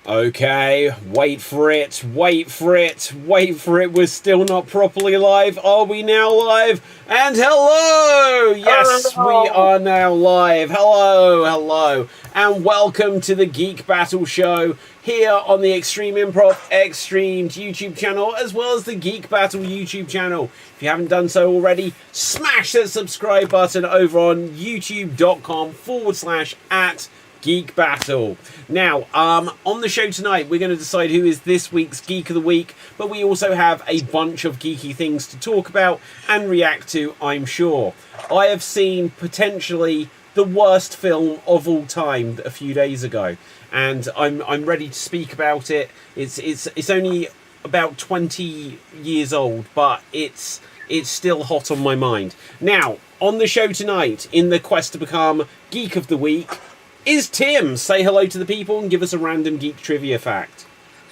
Okay, wait for it, wait for it, wait for it. We're still not properly live. Are we now live? And hello! Yes, we are now live. Hello, hello. And welcome to the Geek Battle show here on the Extreme Improv Xstreamed YouTube channel, as well as the Geek Battle YouTube channel. If you haven't done so already, smash that subscribe button over on youtube.com/@ Geek Battle. Now, on the show tonight, we're going to decide who is this week's Geek of the Week, but we also have a bunch of geeky things to talk about and react to, I'm sure. I have seen potentially the worst film of all time a few days ago, and I'm ready to speak about it. It's only about 20 years old, but it's still hot on my mind. Now, on the show tonight, in the quest to become Geek of the Week, is Tim. Say hello to the people and give us a random geek trivia fact.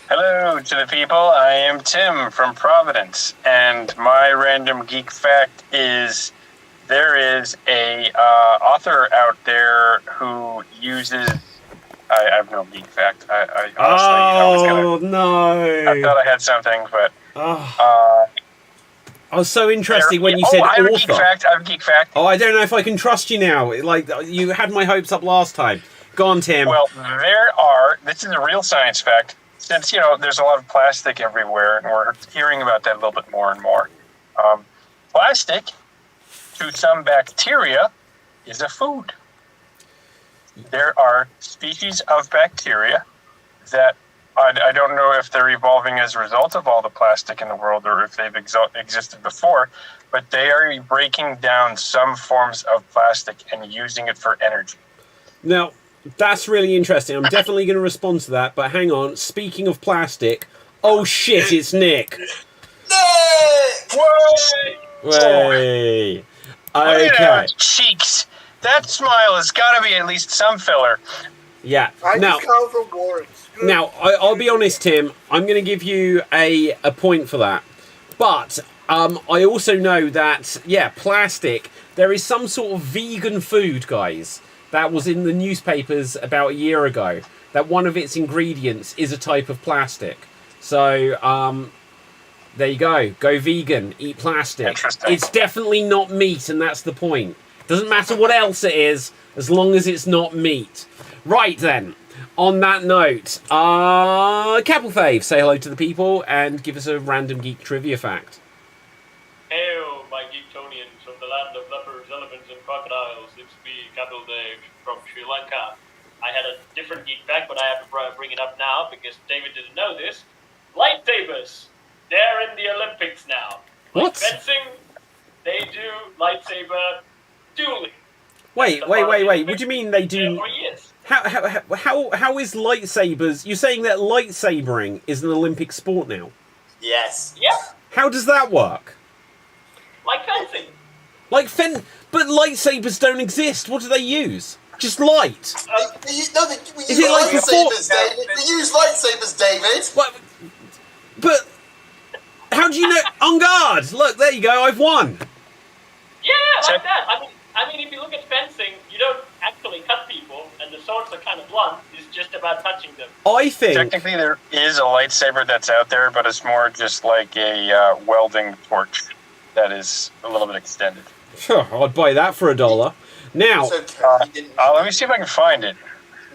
Hello to the people. I am Tim from Providence, and my random geek fact is there is a author out there who uses. I have no geek fact. I honestly, no! I thought I had something, but. I was so interested when you said I have author. I have a geek fact. Oh, I don't know if I can trust you now. Like, you had my hopes up last time. Go on, Tim. Well, this is a real science fact. Since, there's a lot of plastic everywhere, and we're hearing about that a little bit more and more. Plastic, to some bacteria, is a food. There are species of bacteria that I don't know if they're evolving as a result of all the plastic in the world or if they've existed before, but they are breaking down some forms of plastic and using it for energy. Now, that's really interesting. I'm definitely going to respond to that, but hang on. Speaking of plastic, oh shit, it's Nick. Way. Okay. Cheeks. That smile has got to be at least some filler. Yeah. I just call for warrants. Now, I'll be honest, Tim. I'm going to give you a point for that. But I also know that, plastic, there is some sort of vegan food, guys, that was in the newspapers about a year ago, that one of its ingredients is a type of plastic. So, there you go. Go vegan. Eat plastic. It's definitely not meat, and that's the point. Doesn't matter what else it is, as long as it's not meat. Right, then. On that note, Capelfave, say hello to the people and give us a random geek trivia fact. Hail, my Geektonians from the land of leopards, elephants, and crocodiles. It's me, Capelfave, from Sri Lanka. I had a different geek fact, but I have to bring it up now because David didn't know this. Lightsabers, they're in the Olympics now. What? Like fencing, they do lightsaber dueling. Wait. What do you mean they do? For years. How is lightsabers? You're saying that lightsabering is an Olympic sport now? Yes. Yep. How does that work? Like fencing. But lightsabers don't exist. What do they use? Just light. We use lightsabers, David. We use lightsabers, David. What? But how do you know? On guard! Look, there you go. I've won. Yeah, like that. I mean, if you look at fencing, you don't actually cut people, and the swords are kind of blunt. It's just about touching them. I think technically there is a lightsaber that's out there, but it's more just like a welding torch that is a little bit extended. Sure, I'd buy that for $1. Now, let me see if I can find it.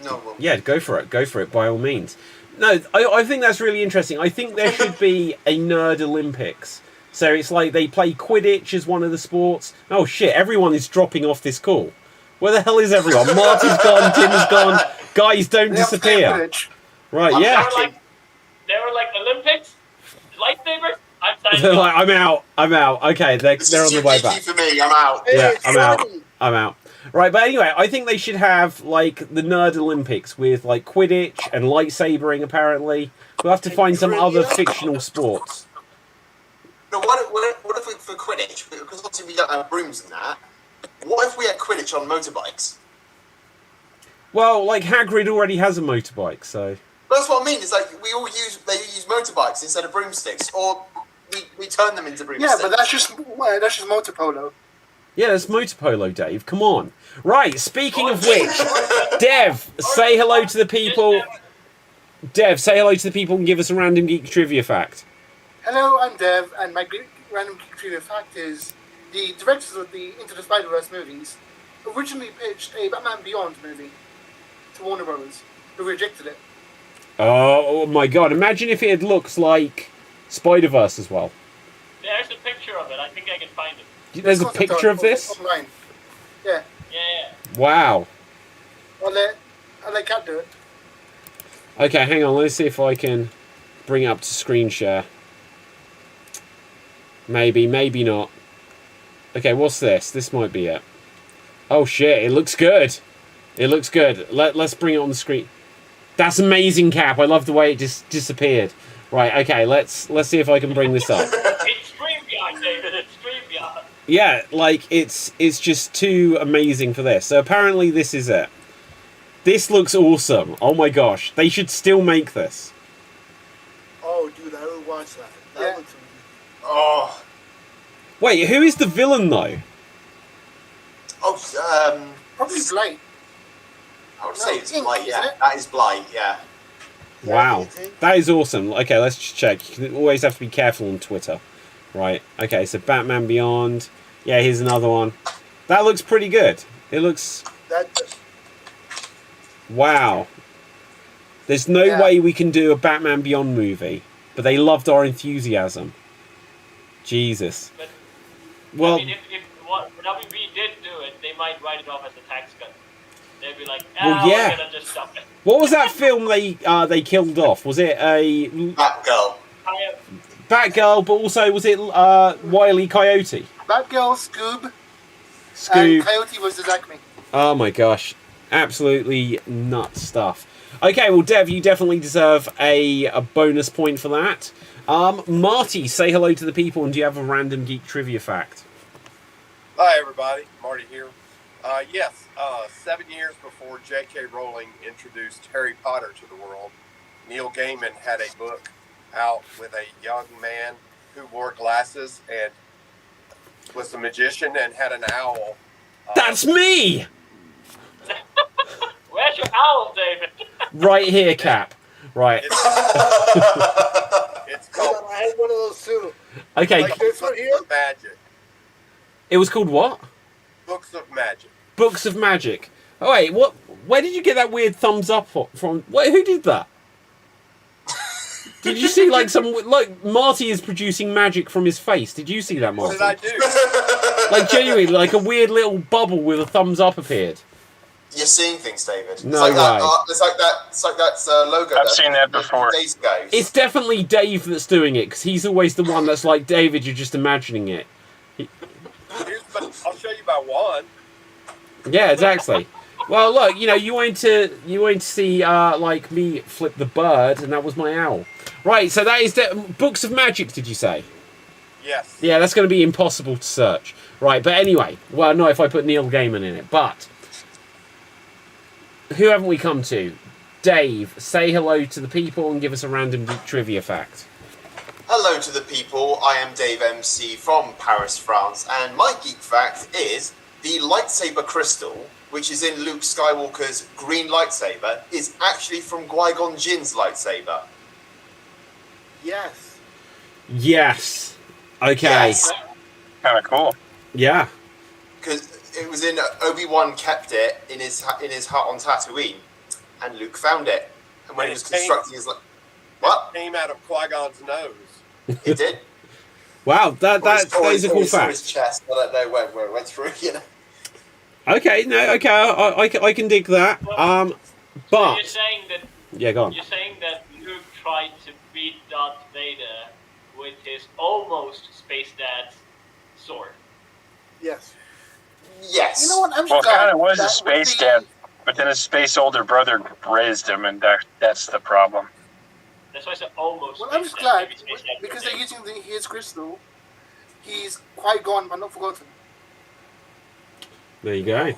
No. Yeah, go for it. Go for it, by all means. No, I think that's really interesting. I think there should be a nerd Olympics. So it's like they play Quidditch as one of the sports. Oh shit, everyone is dropping off this call. Where the hell is everyone? Marty's gone, Tim's gone. Guys, don't disappear. Right, yeah. They were like Olympics? Lightsabers? They're like, I'm out. Okay, they're on the way back. For me, I'm out. Yeah, I'm out. Right, but anyway, I think they should have, like, the Nerd Olympics with, like, Quidditch and lightsabering, apparently. We'll have to find some other fictional sports. No, what if we, for Quidditch, because obviously we don't have brooms and that, what if we had Quidditch on motorbikes? Well, like, Hagrid already has a motorbike, so... That's what I mean, it's like, they use motorbikes instead of broomsticks, or we turn them into broomsticks. Yeah, but that's just motor polo. Yeah, that's motor polo, Dave. Come on. Right, speaking of which, Dev, say hello to the people. Dev, say hello to the people and give us a random geek trivia fact. Hello, I'm Dev, and my random geek trivia fact is the directors of the Into the Spider-Verse movies originally pitched a Batman Beyond movie to Warner Brothers, who rejected it. Oh my god, imagine if it looks like Spider-Verse as well. There's a picture of it. I think I can find it. There's a picture of this? Online. Yeah. Yeah. Wow. I'll let Kat do it. Okay, hang on, let's see if I can bring it up to screen share. Maybe, maybe not. Okay, what's this? This might be it. Oh shit, it looks good. It looks good. Let's bring it on the screen. That's amazing, Cap. I love the way it just disappeared. Right, okay, let's see if I can bring this up. It's StreamYard, David. It's StreamYard. Yeah, like, it's just too amazing for this. So apparently this is it. This looks awesome. Oh my gosh. They should still make this. Oh, dude, I would watch that. That looks amazing. Oh. Wait, who is the villain, though? Oh, Probably Blight. I would say it's Ink, Blight, isn't yeah. it? That is Blight, yeah. Wow. That is awesome. Okay, let's just check. You can always have to be careful on Twitter. Right, okay, so Batman Beyond. Yeah, here's another one. That looks pretty good. It looks... Wow. There's no way we can do a Batman Beyond movie, but they loved our enthusiasm. Jesus. But, Well, I mean, if what WB did do it, they might write it off as a tax cut. They'd be like, Well, yeah. we're gonna just stop it. what was that film they killed off? Was it a Batgirl. Batgirl, but also was it Wile E. Coyote? Batgirl, Scoob, Scoob. and Coyote was Acme. Oh my gosh. Absolutely nuts stuff. Okay, well, Dev, you definitely deserve a bonus point for that. Marty, say hello to the people, and do you have a random geek trivia fact? Hi, everybody. Marty here. Yes, 7 years before J.K. Rowling introduced Harry Potter to the world, Neil Gaiman had a book out with a young man who wore glasses and was a magician and had an owl. That's me! Where's your owl, David? Right here, Cap. Right. It's called I had one of those too. Okay, Like this one here? Books of Magic. it was called what? Books of Magic. Books of Magic. Oh wait, what? Where did you get that weird thumbs up from? Wait, who did that? Did you see like Marty is producing magic from his face? Did you see that, What Marty? did I do? Like genuinely, like a weird little bubble with a thumbs up appeared. You're seeing things, David. No it's like way. It's like that logo. I've seen that before. Days ago. It's definitely Dave that's doing it because he's always the one that's like, David, you're just imagining it. I'll show you by one. Yeah, exactly. Well, look, you wanted to see like me flip the bird, and that was my owl. Right, so that is Books of Magic. Did you say? Yes. Yeah, that's going to be impossible to search. Right, but anyway, well, no, if I put Neil Gaiman in it. But who haven't we come to? Dave, say hello to the people and give us a random geek trivia fact. Hello to the people. I am Dave MC from Paris, France, and my geek fact is the lightsaber crystal, which is in Luke Skywalker's green lightsaber, is actually from Qui-Gon Jinn's lightsaber. Yes. Yes. Okay. Yes. Kind of cool. Yeah. Because it was in Obi-Wan kept it in his hut on Tatooine, and Luke found it. And when he was constructing his what? It came out of Qui-Gon's nose. It did. Wow, that is a cool His fact. chest. I don't know where it went through. Okay, no, okay, I can dig that. So But you're saying that yeah, go on. You're saying that Luke tried to beat Darth Vader with his almost space dad's sword. Yes. Yes. You know what? I'm Well, it glad kind of was a that space would be- dad, but then his space older brother raised him, and that's the problem. That's why I said almost Well, space I'm just dad. glad Maybe space dad because was they're it. using his crystal. He's quite gone, but not forgotten. There you go.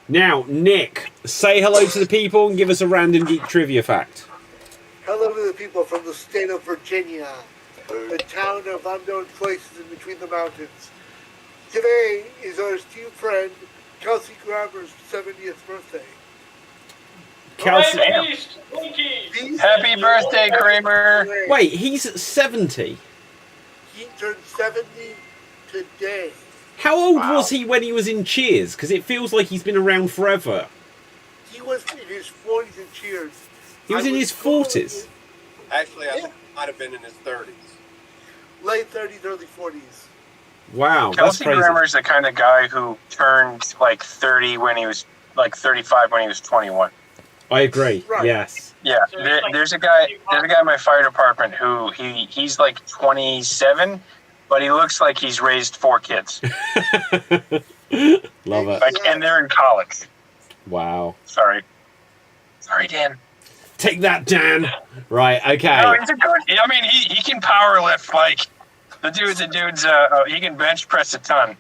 Now, Nick, say hello to the people and give us a random geek trivia fact. Hello to the people from the state of Virginia, the town of unknown places in between the mountains. Today is our esteemed friend Kelsey Grammer's 70th birthday. Kelsey, Right, beast, monkey. These Happy birthday, Kramer. Wait, he's 70. He turned 70 today. How old was he when he was in Cheers? Because it feels like he's been around forever. He was in his 40s in Cheers. He was in his 40s. Actually, I think he might have been in his 30s. Late 30s, early 40s. Wow, that's Kelsey crazy. Grammer's the kind of guy who turned like 30 when he was like 35 when he was 21. I agree. Right. Yes. Yeah, So it's like- there's a guy in my fire department who he's like 27, but he looks like he's raised 4 kids. Love it. Like, and they're in college. Wow. Sorry, Dan. Take that, Dan. Right. Okay. No, he's a good. I mean, he can power lift like the dude's he can bench press a ton.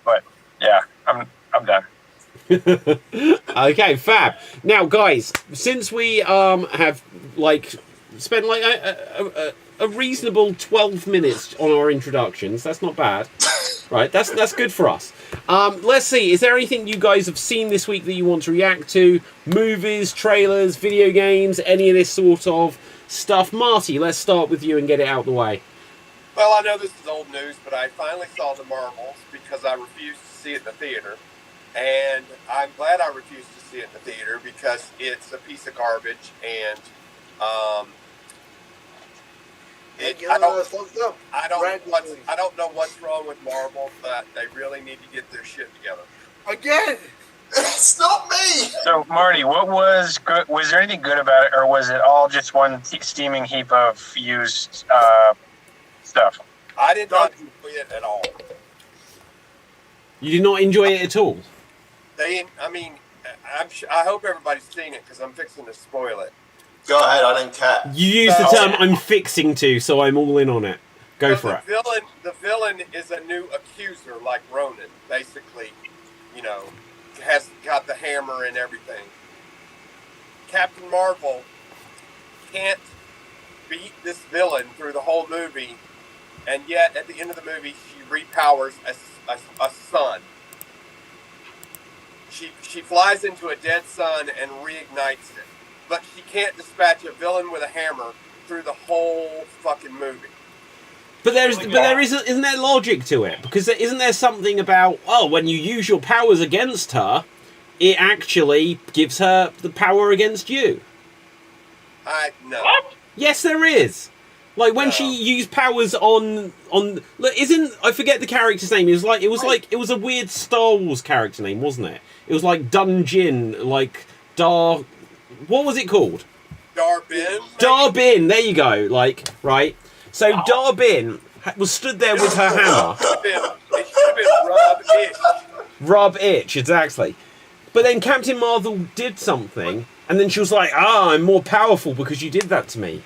But yeah, I'm done. Okay, fab. Now, guys, since we have like spent like a reasonable 12 minutes on our introductions, that's not bad. Right, that's good for us. Let's see. Is there anything you guys have seen this week that you want to react to? Movies, trailers, video games, any of this sort of stuff? Marty, let's start with you and get it out the way. Well, I know this is old news, but I finally saw The Marvels because I refused to see it in the theater. And I'm glad I refused to see it in the theater because it's a piece of garbage. And I don't know what's wrong with Marvel, but they really need to get their shit together. Again! It's not me! So Marty, what was good? Was there anything good about it, or was it all just one steaming heap of used stuff? I did not enjoy it at all. You did not enjoy it at all? I hope everybody's seen it because I'm fixing to spoil it. Go ahead, I don't care. You used the term "I'm fixing to," so I'm all in on it. Go for it. The villain is a new accuser, like Ronan. Basically, has got the hammer and everything. Captain Marvel can't beat this villain through the whole movie, and yet at the end of the movie, she repowers a sun. She flies into a dead sun and reignites it. But she can't dispatch a villain with a hammer through the whole fucking movie. But isn't there logic to it? Because isn't there something about, when you use your powers against her, it actually gives her the power against you? No. What? Yes, there is. Like when she used powers on look, I forget the character's name. It was a weird Star Wars character name, wasn't it? It was like Dunjin, like Dar. What was it called? Darbin. Darbin. There you go. Like right. So Darbin was stood there with her hammer. It should have been Rob Itch. Rob Itch, exactly. But then Captain Marvel did something, and then she was like, I'm more powerful because you did that to me.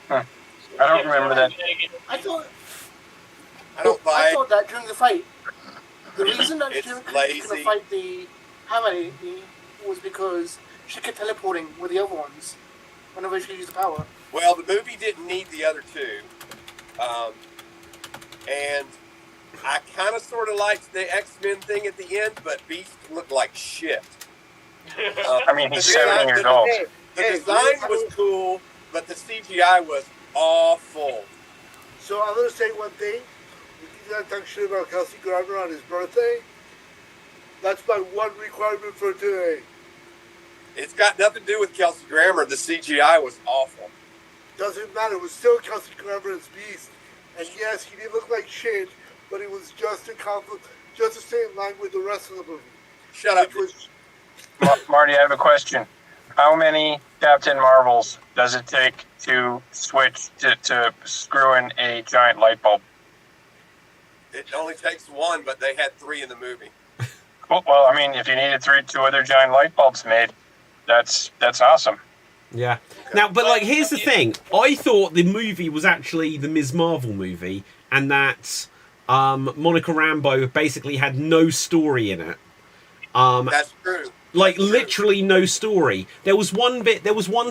I don't remember that. I thought I that during the fight, the reason that she It's couldn't lazy. fight the hammer was because she kept teleporting with the other ones whenever she used the power. Well, the movie didn't need the other two. And I kind of sort of liked the X-Men thing at the end, but Beast looked like shit. I mean, he's 7 years old. The design was cool, but the CGI was awful. So I'm going to say one thing. If you guys talk shit about Kelsey Grammer on his birthday, that's my one requirement for today. It's got nothing to do with Kelsey Grammer. The CGI was awful. Doesn't matter. It was still Kelsey Grammer as Beast. And yes, he did look like shit, but it was just to stay in line with the rest of the movie. Shut up. Which was, Marty, I have a question. How many Captain Marvels does it take to switch to screw in a giant light bulb? It only takes one, but they had 3 in the movie. Cool. Well, I mean, if you needed 2 other giant light bulbs made, that's awesome. Yeah. Now, but like, here's the thing. I thought the movie was actually the Ms. Marvel movie, and that Monica Rambeau basically had no story in it. That's true. Like, literally no story. There was one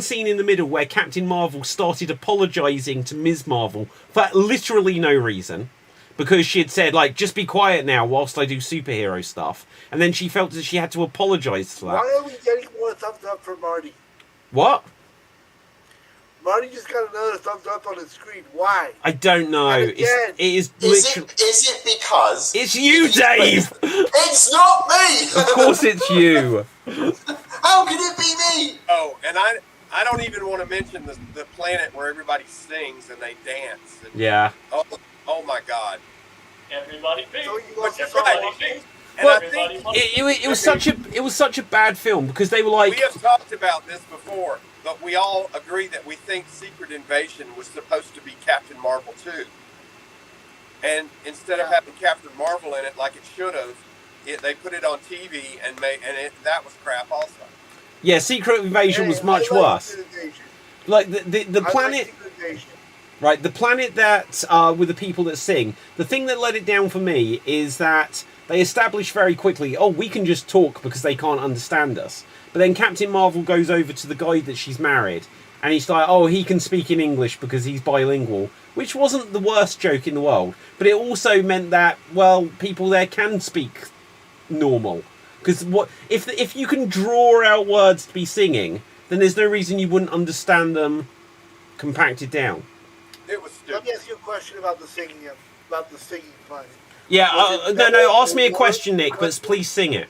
scene in the middle where Captain Marvel started apologising to Ms. Marvel for literally no reason. Because she had said, like, just be quiet now whilst I do superhero stuff. And then she felt that she had to apologise for that. why are we getting more thumbs up for Marty? What? Marty just got another thumbs up on his screen. Why? I don't know. And again, It is Is literally. it because It's you, Dave. it's not me? Of course, it's you. How can it be me? Oh, and I don't even want to mention the planet where everybody sings and they dance. And, Yeah. oh my God. Everybody pink. So you But also you're saw right. Wonka? And I Everybody think wants It was such a bad film because they were like, we have talked about this before, but we all agree that we think Secret Invasion was supposed to be Captain Marvel 2. And instead of having Captain Marvel in it like it should have, they put it on TV and that was crap also. yeah, Secret Invasion was much I like worse. Secret Invasion. Like the I like planet. Secret Invasion. Right, the planet that with the people that sing. The thing that let it down for me is that they established very quickly, oh, we can just talk because they can't understand us. But then Captain Marvel goes over to the guy that she's married, and he's like, oh, he can speak in English because he's bilingual, which wasn't the worst joke in the world. But it also meant that, well, people there can speak normal. Because what if you can draw out words to be singing, then there's no reason you wouldn't understand them compacted down. It was Let stupid. me ask you a question about the singing planet. Yeah, Was it no, better ask me a or question, worse? Nick, but please sing it.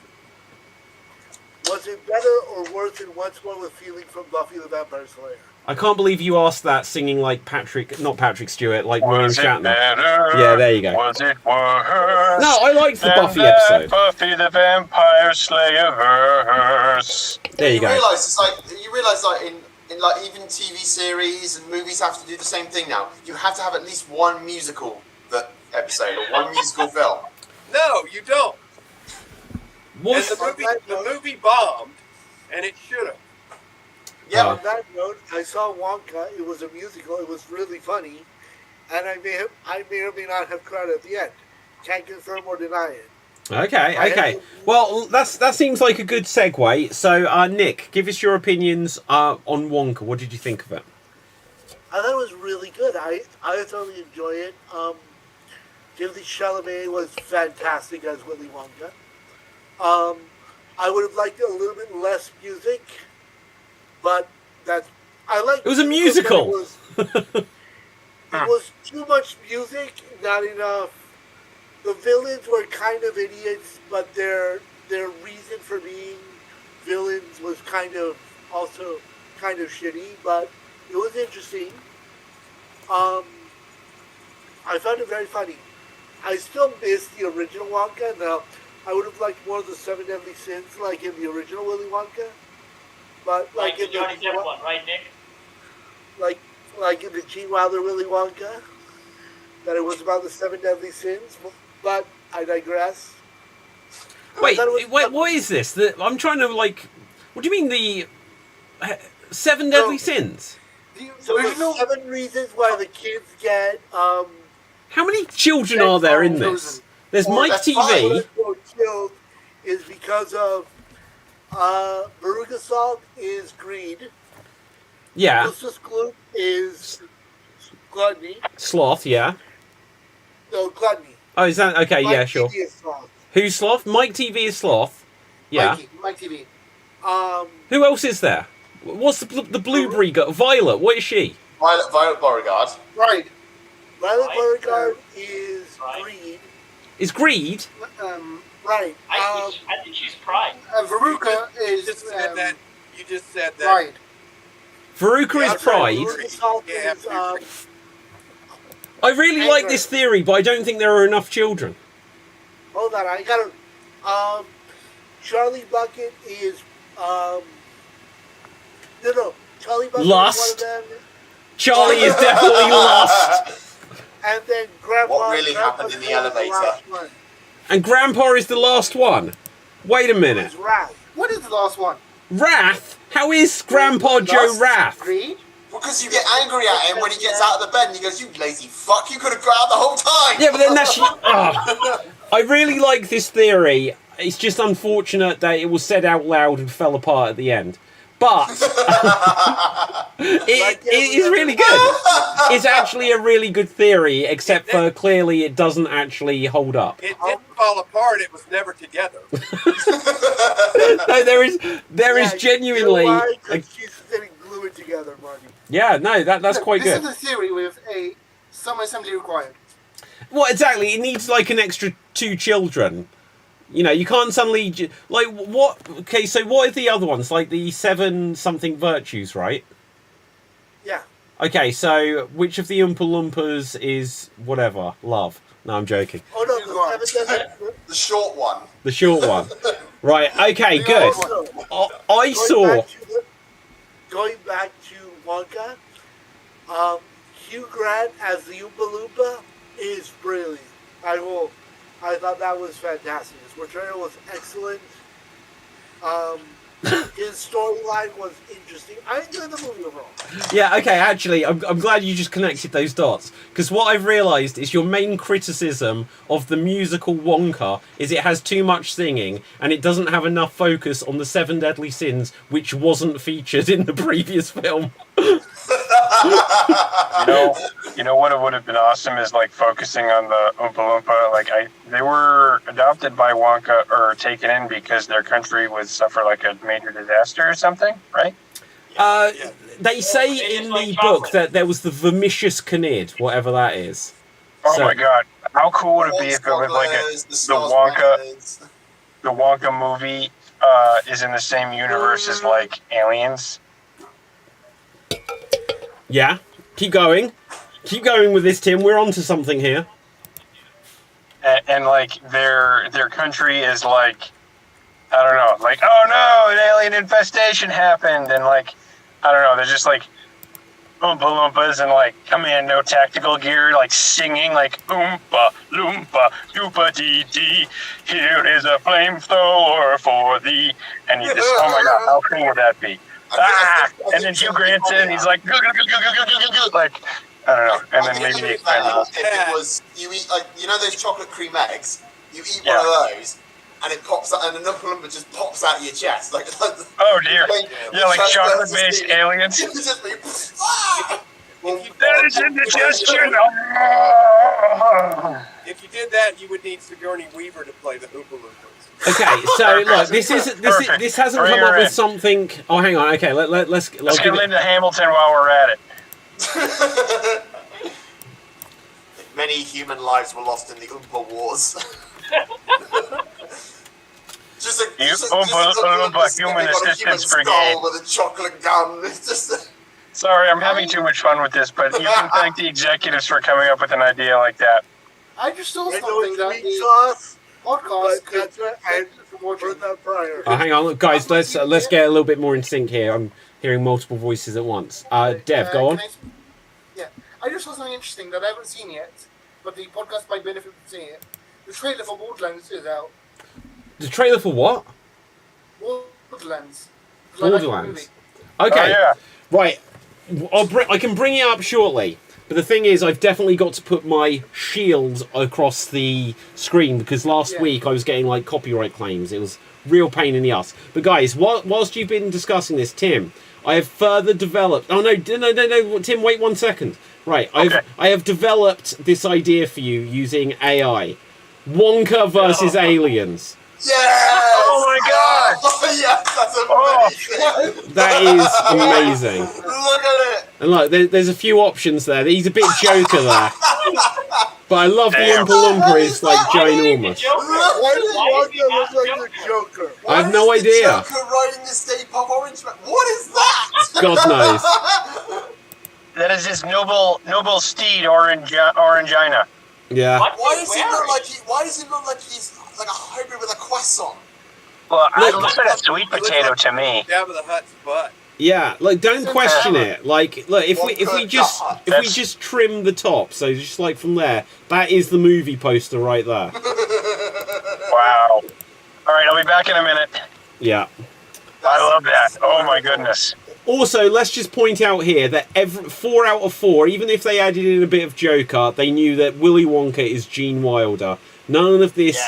Was it better or worse than Once More with Feeling from Buffy the Vampire Slayer? I can't believe you asked that singing like not Patrick Stewart, like William Was it Shatner. better? Yeah, there you go. Was it worse? No, I liked the than Buffy that episode. Buffy the Vampire Slayer verse. There you go. Realise like in like even TV series and movies have to do the same thing now. You have to have at least one musical episode or one musical film. No, you don't. What's And the movie bombed, and it should have. Yeah, Oh. On that note, I saw Wonka. It was a musical. It was really funny, and I may or may not have cried at the end. Can't confirm or deny it. Okay. Well, that seems like a good segue. So, Nick, give us your opinions on Wonka. What did you think of it? I thought it was really good. I thoroughly enjoyed it. Timothy Chalamet was fantastic as Willy Wonka. I would have liked a little bit less music, but I liked It was a musical. It was too much music, not enough. The villains were kind of idiots, but their reason for being villains was also kind of shitty, but it was interesting. I found it very funny. I still miss the original Wonka. Now, I would have liked more of the Seven Deadly Sins, like in the original Willy Wonka. But like the in Johnny Depp one, right, Nick? like in the Gene Wilder Willy Wonka, that it was about the Seven Deadly Sins. But I digress. Wait, I thought it was- what is this? I'm trying to like. What do you mean the Seven Deadly Sins? So there's 7 reasons why the kids get How many children are there in this? There's Well, Mike that's TV. killed is because of Veruca Salt is greed. Yeah, Justus Gloop is gluttony. Sloth. Yeah. No, gluttony. Oh, is that okay? Mike Yeah, sure. TV is sloth. Who's Sloth? Mike TV is Sloth. Yeah. Mike TV. Who else is there? What's the blueberry girl? Violet. What is she? Violet Beauregard. Right. Violet Right. Beauregard is Right. greed. Is Greed? Right. I think she's pride. Veruca You is just said that. You just said that. right. Veruca Yeah, is Pride. Veruca Salt Yeah, is I really like this theory, but I don't think there are enough children. hold on, I gotta Charlie Bucket is no, Charlie Bucket Lust. is one of them. Charlie is definitely lost. And then Grandpa. What really happened in the elevator? last one. And Grandpa is the last one. Wait a minute. It's Wrath. What is the last one? Wrath? How is Grandpa Joe Lust? Wrath? Greed? Because you get angry at him when he gets out of the bed and he goes, "You lazy fuck, you could have got out the whole time." Yeah, but then that's... I really like this theory. It's just unfortunate that it was said out loud and fell apart at the end. But it is really good. It's actually a really good theory, except for clearly it doesn't actually hold up. It didn't fall apart. It was never together. No, there is Yeah, genuinely... You know why? 'Cause she's sitting glue it together, Marty. Yeah, no, that's quite This good. is a theory with some assembly required. Well, exactly. It needs like an extra 2 children. You know, you can't suddenly like what? Okay, so what are the other ones? Like the 7 something virtues, right? Yeah. Okay, so which of the Oompa Loompas is whatever? Love. No, I'm joking. Oh no, the 7 doesn't. The short one. The short one. Right. Okay. Good. I saw. Going back to Wonka, Hugh Grant as the Oompa Loompa is brilliant. I thought that was fantastic. His portrayal was excellent. His storyline was interesting. I enjoyed the movie overall. Yeah, okay, actually, I'm glad you just connected those dots. Because what I've realised is your main criticism of the musical Wonka is it has too much singing and it doesn't have enough focus on the 7 deadly sins, which wasn't featured in the previous film. You know what would have been awesome is like focusing on the Oompa Loompa. Like they were adopted by Wonka or taken in because their country would suffer like a major disaster or something, right? They say in the book that there was the Vermicious Canid, whatever that is. Oh So- my god, how cool would it be if it was like the Wonka movie is in the same universe as like Aliens? Yeah, keep going. Keep going with this, Tim. We're on to something here. And like their country is like, I don't know, like, oh no, an alien infestation happened, and like, I don't know, they're just like Oompa Loompas and like commando tactical gear, like singing like Oompa Loompa Doopa Dee Dee, here is a flamethrower for thee, and you just, oh my god, how cool would that be? And then Hugh Grant's in, he's like, like, I don't know, and then maybe the Expendables. If it was, you eat, like, you know those chocolate cream eggs? You eat one of those, and it pops out, and an Oompa Loompa just pops out of your chest. Like Oh dear. Yeah, like chocolate-based aliens. Just be, That is indigestion. If you did that, you would need Sigourney Weaver to play the Oompa Loompas. Okay, so look, this hasn't Bring come up her with in. something. Oh, hang on. Okay, let's Let's give get it- Linda Hamilton while we're at it. Many human lives were lost in the Oompa Wars. Just a Oompa Human Assistance Brigade. with a chocolate gun. It's just. Sorry, I'm having too much fun with this, but you can thank the executives for coming up with an idea like that. I just saw I know something that it's the sauce, podcast but could that's what I heard that prior. Oh, hang on, look, guys. Let's get a little bit more in sync here. I'm hearing multiple voices at once. Dev, go on. I just saw something interesting that I haven't seen yet, but the podcast might benefit from seeing it. The trailer for Borderlands is out. The trailer for what? Borderlands. Borderlands. Oh, Okay, yeah. right. I can bring it up shortly. But the thing is, I've definitely got to put my shield across the screen because last week I was getting like copyright claims. It was real pain in the ass. But guys, whilst you've been discussing this, Tim, I have further developed. Oh no, Tim, wait 1 second. Right, I have developed this idea for you using AI. Wonka versus aliens. Yes! Oh my god! Oh, yes, that's amazing! That is amazing. Look at it! And look, there's a few options there. He's a bit Joker there. But I love the Damn. Oompa Loompa is like ginormous. Why does Wonka look like the Joker? I have no Why is the idea. Joker riding the Stay Puft Orange Man? What is that? God knows. That is his noble steed, Orangina. Yeah. Why does he look like he's like a hybrid with a croissant? Well, it looks like a sweet potato to me. Jabba the Hutt's butt. Yeah, like don't question it. Like, look, if we just trim the top, so just like from there, that is the movie poster right there. Wow. All right, I'll be back in a minute. Yeah. I love that. Oh my goodness. Also, let's just point out here that 4 out of 4, even if they added in a bit of Joker, they knew that Willy Wonka is Gene Wilder. None of this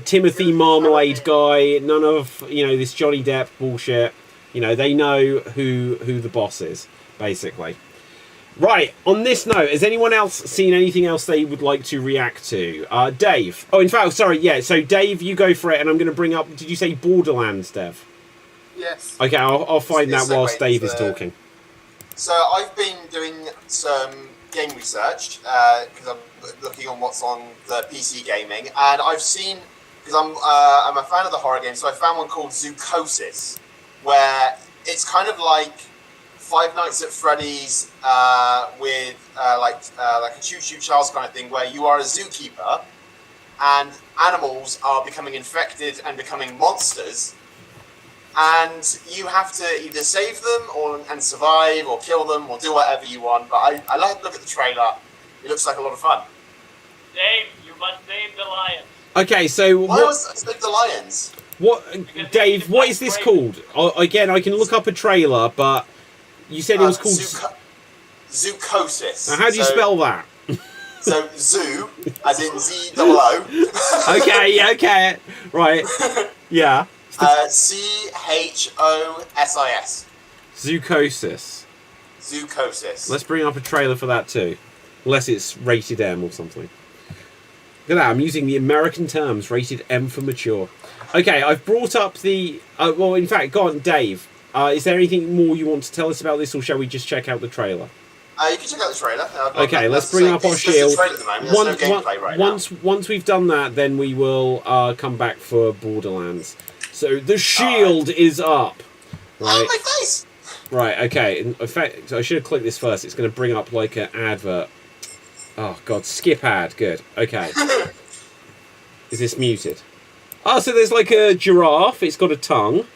Timothy Marmalade guy, none of this Johnny Depp bullshit. They know who the boss is, basically. Right, on this note, has anyone else seen anything else they would like to react to? Dave. Oh, in fact, sorry, yeah, so Dave, you go for it, and I'm going to bring up, did you say Borderlands, Dev? Yes. Okay, I'll find It's that whilst segued Dave is into- talking. So I've been doing some game research because I'm looking on what's on the PC gaming, and I've seen, because I'm a fan of the horror game, so I found one called Zoocosis, where it's kind of like Five Nights at Freddy's with like a Choo Choo Charles kind of thing, where you are a zookeeper and animals are becoming infected and becoming monsters, and you have to either save them and survive, or kill them, or do whatever you want. But I like to look at the trailer. It looks like a lot of fun. Dave, you must save the lions. Okay, so Why was I Save the Lions? Dave, what is this called? Again, I can look up a trailer, but you said it was called... Zoocosis. Now, how do you spell that? So zoo, as in Z-O-O. Okay, right. Yeah. C-H-O-S-I-S. Zoocosis. Zoocosis. Let's bring up a trailer for that too. Unless it's rated M or something. Look at that, I'm using the American terms, rated M for mature. Okay, I've brought up the... well, in fact, go on, Dave. Is there anything more you want to tell us about this, or shall we just check out the trailer? You can check out the trailer. Okay, let's bring up our shield. Once Once we've done that, then we will come back for Borderlands. So the shield is up. Oh, Right. my face! Right, okay. In fact, I should have clicked this first. It's going to bring up like an advert. Oh, God. Skip ad. Good. Okay. Is this muted? Oh, so there's like a giraffe. It's got a tongue.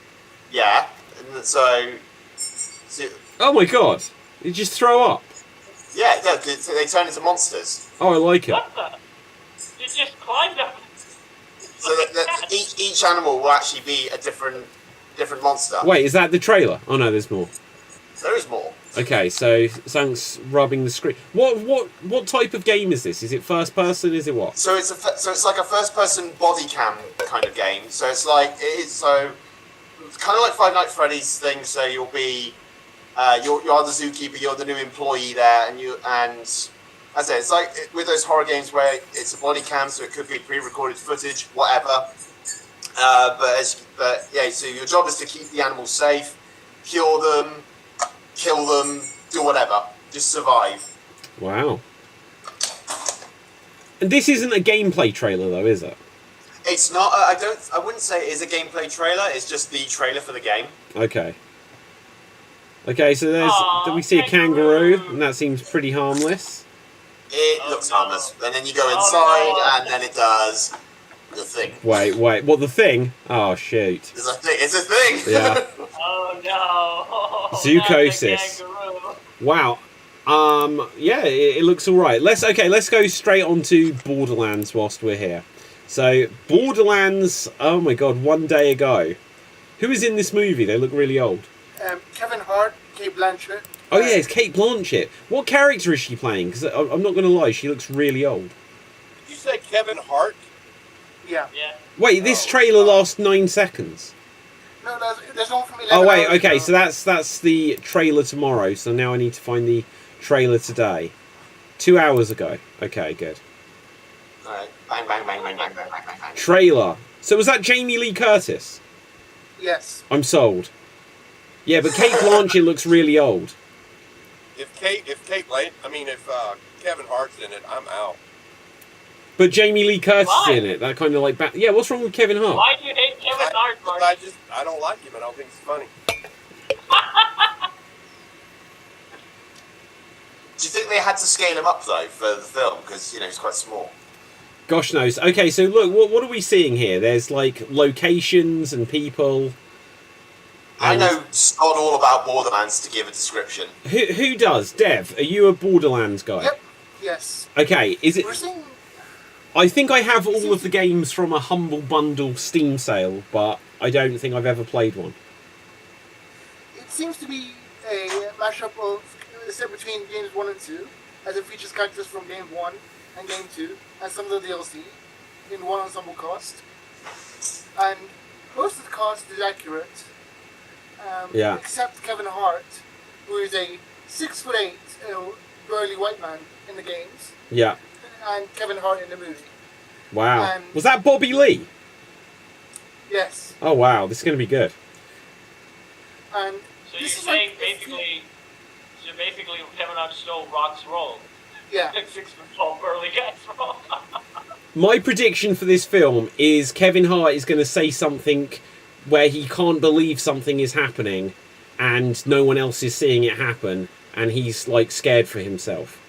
Yeah. And so Oh, my God. You just throw up. yeah, they turn into monsters. Oh, I like it. What the? You just climbed up. So each animal will actually be a different monster. Wait, is that the trailer? Oh, no, there's more. There is more. Okay, so something's rubbing the screen. What type of game is this? Is it first person? Is it what? So it's like a first person body cam kind of game. So it's kind of like Five Nights at Freddy's thing. So you'll be you're the zookeeper, you're the new employee there, and as I say, it's like with those horror games where it's a body cam, so it could be pre-recorded footage, whatever. But yeah, so your job is to keep the animals safe, cure them, kill them, do whatever, just survive. Wow. And this isn't a gameplay trailer, though, is it? It's not. I wouldn't say it is a gameplay trailer. It's just the trailer for the game. Okay. Okay, so then we see a kangaroo, and that seems pretty harmless. It looks harmless, and then you go inside, and then it does the thing. Wait, what, the thing? Oh, shoot. It's a thing. It's a thing. Yeah. Oh no. Zoocosis. Wow. Yeah, it looks alright. Let's go straight on to Borderlands whilst we're here. So, Borderlands, oh my god, one day ago. Who is in this movie? They look really old. Kevin Hart, Kate Blanchett. Oh yeah, it's Kate Blanchett. What character is she playing? Because I'm not going to lie, she looks really old. Did you say Kevin Hart? Yeah. Yeah. Wait, this trailer lasts 9 seconds. No, there's one from 11 Oh wait, hours okay, ago. so that's the trailer tomorrow. So now I need to find the trailer today. 2 hours ago. Okay, good. Alright. Bang, bang, bang, bang, bang, bang, bang, bang, bang. Trailer. So was that Jamie Lee Curtis? Yes. I'm sold. Yeah, but Kate Blanchett looks really old. If Kevin Hart's in it, I'm out. But Jamie Lee Curtis Why? is in it. That kind of like... Yeah, what's wrong with Kevin Hart? Why do you hate Kevin Hart, Mark? I don't like him. I don't think he's funny. Do you think they had to scale him up though for the film because he's quite small? Gosh knows. Okay, so look, what are we seeing here? There's like locations and people. I know Scott all about Borderlands to give a description. Who does? Dev, are you a Borderlands guy? Yep. Yes. Okay, is it... We're seeing... I think I have all of the games from a Humble Bundle Steam sale, but I don't think I've ever played one. It seems to be a mashup of set between games 1 and 2, as it features characters from game 1 and game 2, and some of the DLC in one ensemble cast. And most of the cast is accurate, Yeah. except Kevin Hart, who is a 6'8", burly white man in the games, Yeah. and Kevin Hart in the movie. Wow. And- Was that Bobby Lee? Yes. Oh wow, this is going to be good. And So you're this is saying like, basically Kevin Hart stole Rock's role. yeah. 6 foot tall burly guy's role. My prediction for this film is Kevin Hart is going to say something where he can't believe something is happening and no one else is seeing it happen, and he's like scared for himself.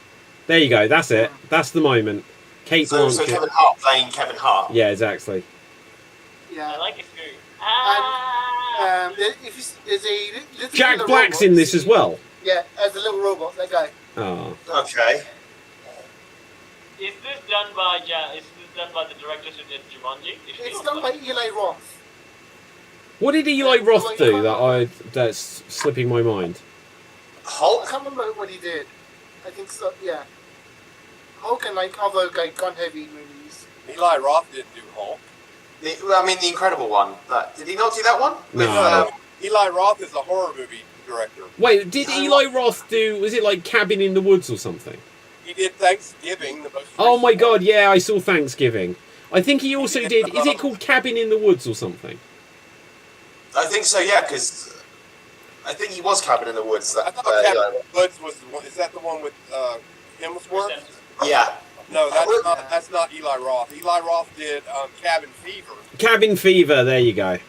There you go. That's it. That's the moment. Kate So Blanchett. Kevin Hart playing Kevin Hart. Yeah, exactly. Yeah. I like it too. If you, there's a little Jack little Black's robot, in this as well. Yeah, as a little robot, that guy. Oh. Okay. Is this done by the directors who did Jumanji? It's done by Eli Roth. What did Eli Roth do that's slipping my mind? I Hulk? can't remember what he did. I think so, yeah. Hulk and like other like gun-heavy movies. Eli Roth didn't do Hulk. The Incredible one. Did he not do that one? No. Eli Roth is a horror movie director. Wait, did Eli Roth do, was it like Cabin in the Woods or something? He did Thanksgiving, the most Oh my recent god, one. yeah, I saw Thanksgiving. I think he also did, is it called Cabin in the Woods or something? I think so, yeah, because I think he was Cabin in the Woods. I thought Cabin in the Woods was the one. Is that the one with Hemsworth? Yeah. No, that's not Eli Roth. Eli Roth did Cabin Fever. Cabin Fever, there you go.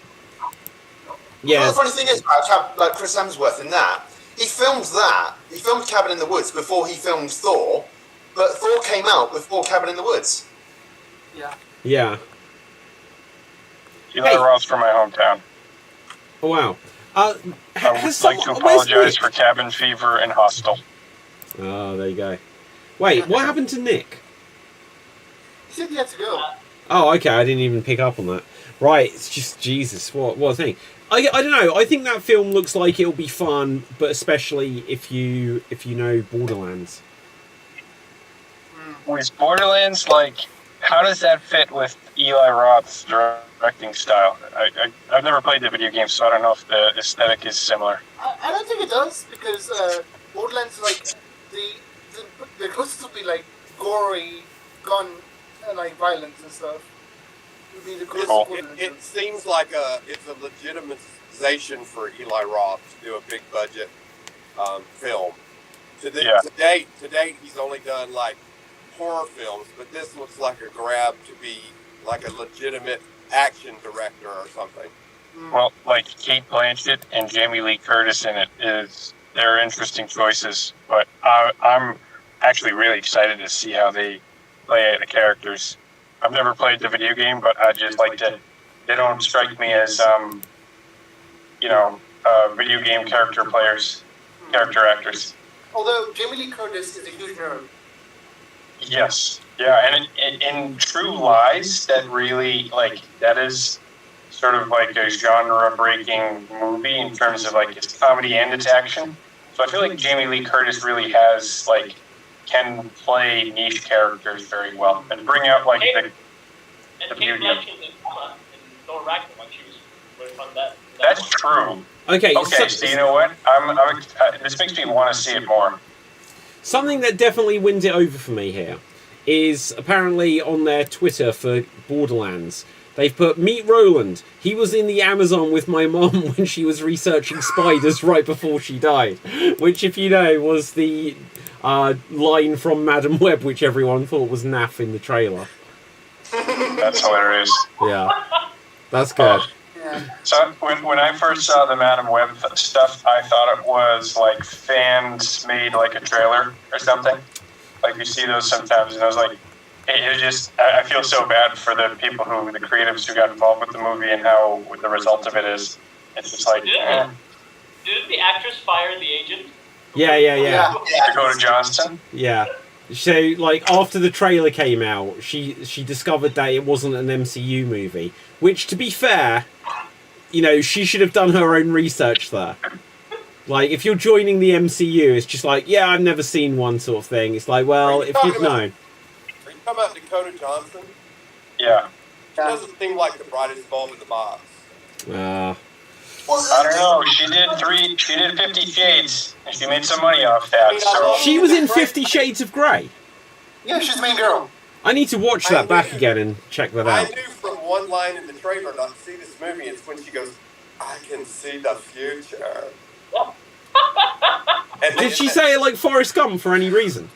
Yeah. Well, the funny thing is about like Chris Hemsworth in that, he filmed Cabin in the Woods before he filmed Thor, but Thor came out before Cabin in the Woods. Yeah. Yeah. Eli Roth's from my hometown. Oh, wow. I would like to apologize for Cabin Fever and Hostel. Oh, there you go. Wait, what happened to Nick? He said he had to go. Oh, okay, I didn't even pick up on that. Right, it's just, Jesus, what a thing. I don't know, I think that film looks like it'll be fun, but especially if you know Borderlands. Was Borderlands, like, how does that fit with Eli Roth's directing style? I've never played the video game, so I don't know if the aesthetic is similar. I don't think it does, because Borderlands, like, the closest would be, like, gory, gun, and, like, violence and stuff. Would be the closest It seems like it's a legitimization for Eli Roth to do a big budget film. To date, he's only done, like, horror films, but this looks like a grab to be like a legitimate action director or something. Well, like Kate Blanchett and Jamie Lee Curtis in it they're interesting choices, but I'm actually really excited to see how they play the characters. I've never played the video game, but I just like to. They don't strike me as video game character actors. Although Jamie Lee Curtis is a huge nerd. Yes. Yeah, and in True Lies, that really, like, that is sort of like a genre-breaking movie in terms of, like, its comedy and its action. So I feel like Jamie Lee Curtis really has, like, can play niche characters very well and bring out, like, the beauty of it. In Thor Ragnarok, she was really fun that. That's true. Okay, So you know what? This makes me want to see it more. something that definitely wins it over for me here is apparently on their Twitter for Borderlands. They've put, meet Roland. He was in the Amazon with my mom when she was researching spiders right before she died. Which, if you know, was the line from Madam Web, which everyone thought was naff in the trailer. That's hilarious. Yeah, that's good. So when I first saw the Madam Web stuff, I thought it was like fans made like a trailer or something. Like you see those sometimes, and I was like, it just, I feel so bad for the people the creatives who got involved with the movie and how the result of it is. It's just like, Didn't the actress fire the agent? Yeah. Dakota Johnson. Yeah. So, like, after the trailer came out, she discovered that it wasn't an MCU movie. Which, to be fair, you know, she should have done her own research there. Like, if you're joining the MCU, it's just like, yeah, I've never seen one sort of thing. It's like, well, if you'd known. Are you talking about Dakota Johnson? Yeah. She doesn't seem like the brightest bulb in the box. I don't know. She did 50 Shades, and she made some money off that. So She was in 50 Shades of Grey. Yeah, she's the main girl. I need to watch that back again and check that I out. knew from one line in the trailer not to see this movie. It's when she goes, I can see the future. Did she say it like Forrest Gump for any reason?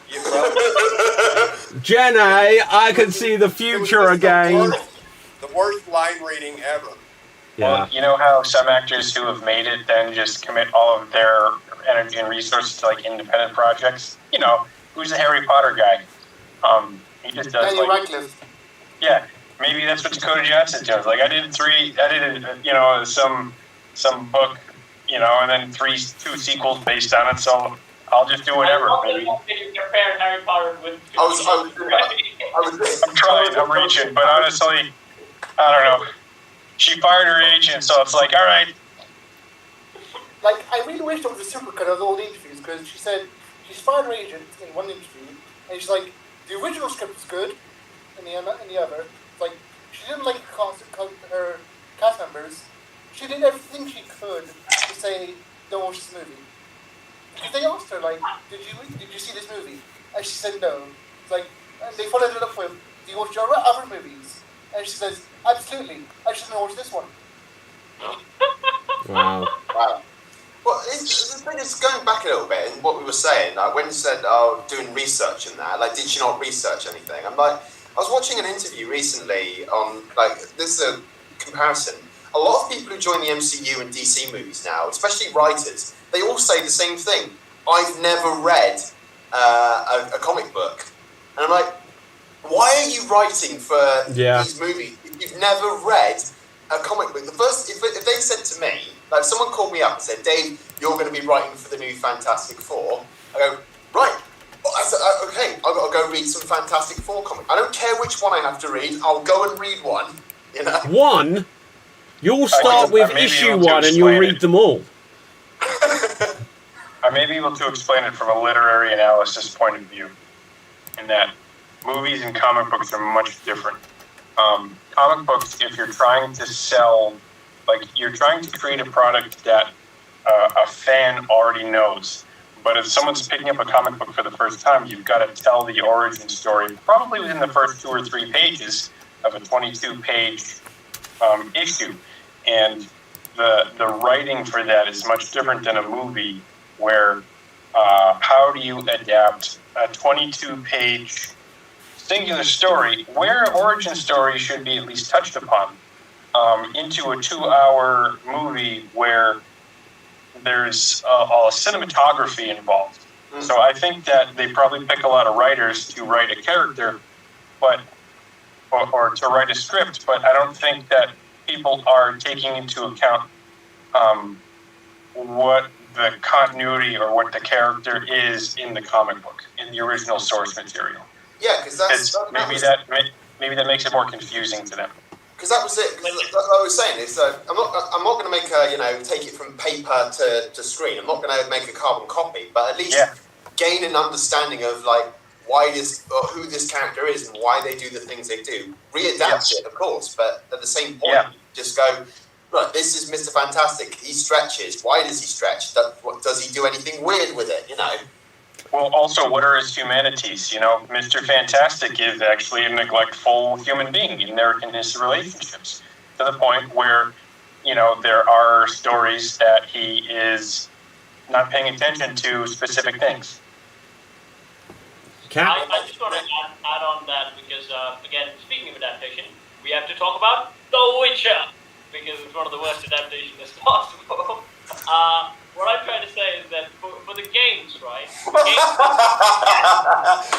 Yeah, well, Jenny, I can see the it was future just again. The worst line reading ever. Yeah. Well, you know how some actors who have made it then just commit all of their energy and resources to like independent projects? You know, who's a Harry Potter guy? He just does Daniel like, Radcliffe. yeah, maybe that's what Dakota Johnson does. Like I did you know, some book, you know, and then two sequels based on it. So I'll just do whatever. Maybe. You compare Harry Potter with. I'm trying. I'm reaching, but honestly, I don't know. She fired her agent, so it's like, all right. Like, I really wish there was a supercut of all the interviews, because she said she's fired her agent in one interview, and she's like, the original script was good, in the other. It's like, she didn't like her cast members. She did everything she could to say, don't watch this movie. Because they asked her, like, did you see this movie? And she said no. It's like, and they followed it up with, do you watch your other movies? And she says, absolutely. I just didn't watch this one. Wow. Wow. Well, the thing is, going back a little bit, and what we were saying, like when you said, doing research and that, like, did she not research anything? I'm like, I was watching an interview recently on, like, this is a comparison. A lot of people who join the MCU and DC movies now, especially writers, they all say the same thing. I've never read a comic book. And I'm like, why are you writing for these movies if you've never read a comic book? The first, if they said to me, like if someone called me up and said, Dave, you're going to be writing for the new Fantastic Four, I go, right. I said, okay, I've got to go read some Fantastic Four comics. I don't care which one I have to read, I'll go and read one. You know? One? You'll start with issue 1 and you'll read them all. I may be able to explain it from a literary analysis point of view, in that movies and comic books are much different. Comic books, if you're trying to sell, like you're trying to create a product that a fan already knows, but if someone's picking up a comic book for the first time, you've got to tell the origin story probably within the first 2 or 3 pages of a 22-page issue. And the writing for that is much different than a movie where how do you adapt a 22-page singular story where an origin story should be at least touched upon into a 2-hour movie where there's a cinematography involved. Mm-hmm. So I think that they probably pick a lot of writers to write a character, but or to write a script, but I don't think that people are taking into account what the continuity or what the character is in the comic book, in the original source material. Yeah, because maybe that makes it more confusing to them. Because that was it. Because I was saying is, I'm not going to make a take it from paper to screen. I'm not going to make a carbon copy, but at least gain an understanding of like who this character is and why they do the things they do. Readapt it, of course, but at the same point, just go, look, this is Mr. Fantastic. He stretches. Why does he stretch? Does he do anything weird with it? You know. Well, also, what are his humanities? You know, Mr. Fantastic is actually a neglectful human being in his relationships, to the point where, you know, there are stories that he is not paying attention to specific things. I just want to add on that because, again, speaking of adaptation, we have to talk about The Witcher, because it's one of the worst adaptations as possible. What I'm trying to say is that for the games, right?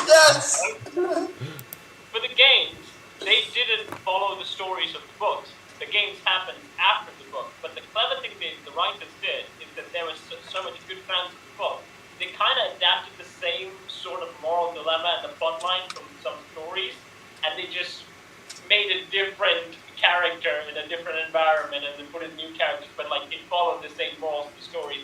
Yes! For the games, they didn't follow the stories of the books. The games happened after the book. But the clever thing the writers did is that there was so much good fans of the book. They kind of adapted the same sort of moral dilemma and the plot line from some stories, and they just made a different character in a different environment and then put in new characters, but like it followed the same morals of the stories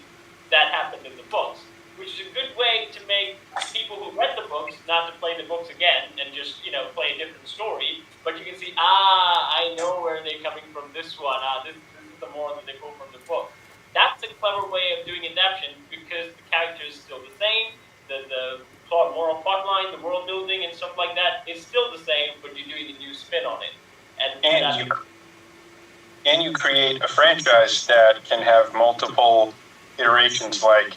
that happened in the books, which is a good way to make people who read the books not to play the books again and just, you know, play a different story, but you can see, I know where they're coming from this one, this is the moral that they pull from the book. That's a clever way of doing adaptation because the character is still the same, the moral plot line, the world building and stuff like that is still the same, but you're doing a new spin on it. and you create a franchise that can have multiple iterations, like,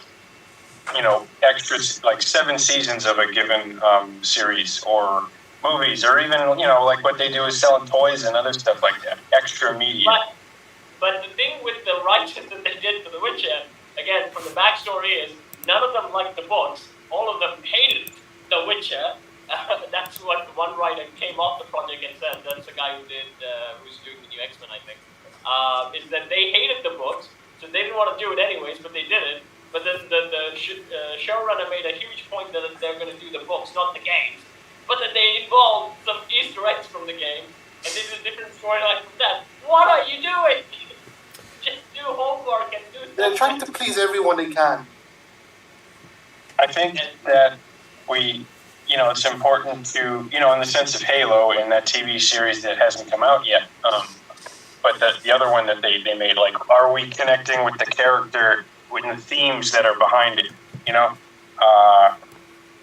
extras, like 7 seasons of a given series, or movies, or even, like what they do is selling toys and other stuff like that, extra media. But the thing with the rights that they did for The Witcher, again, from the backstory, is none of them liked the books. All of them hated The Witcher. That's what one writer came off the project and said. That's the guy who's doing the new X-Men, I think. Is that they hated the books, so they didn't want to do it anyways, but they did it. But then the showrunner made a huge point that they're going to do the books, not the games. But that they involved some Easter eggs from the game, and they did a different storyline from that. What are you doing? Just do homework and do something. They're trying to please everyone they can. I think that it's important to, in the sense of Halo and that TV series that hasn't come out yet, but the other one that they made, like, are we connecting with the character, with the themes that are behind it,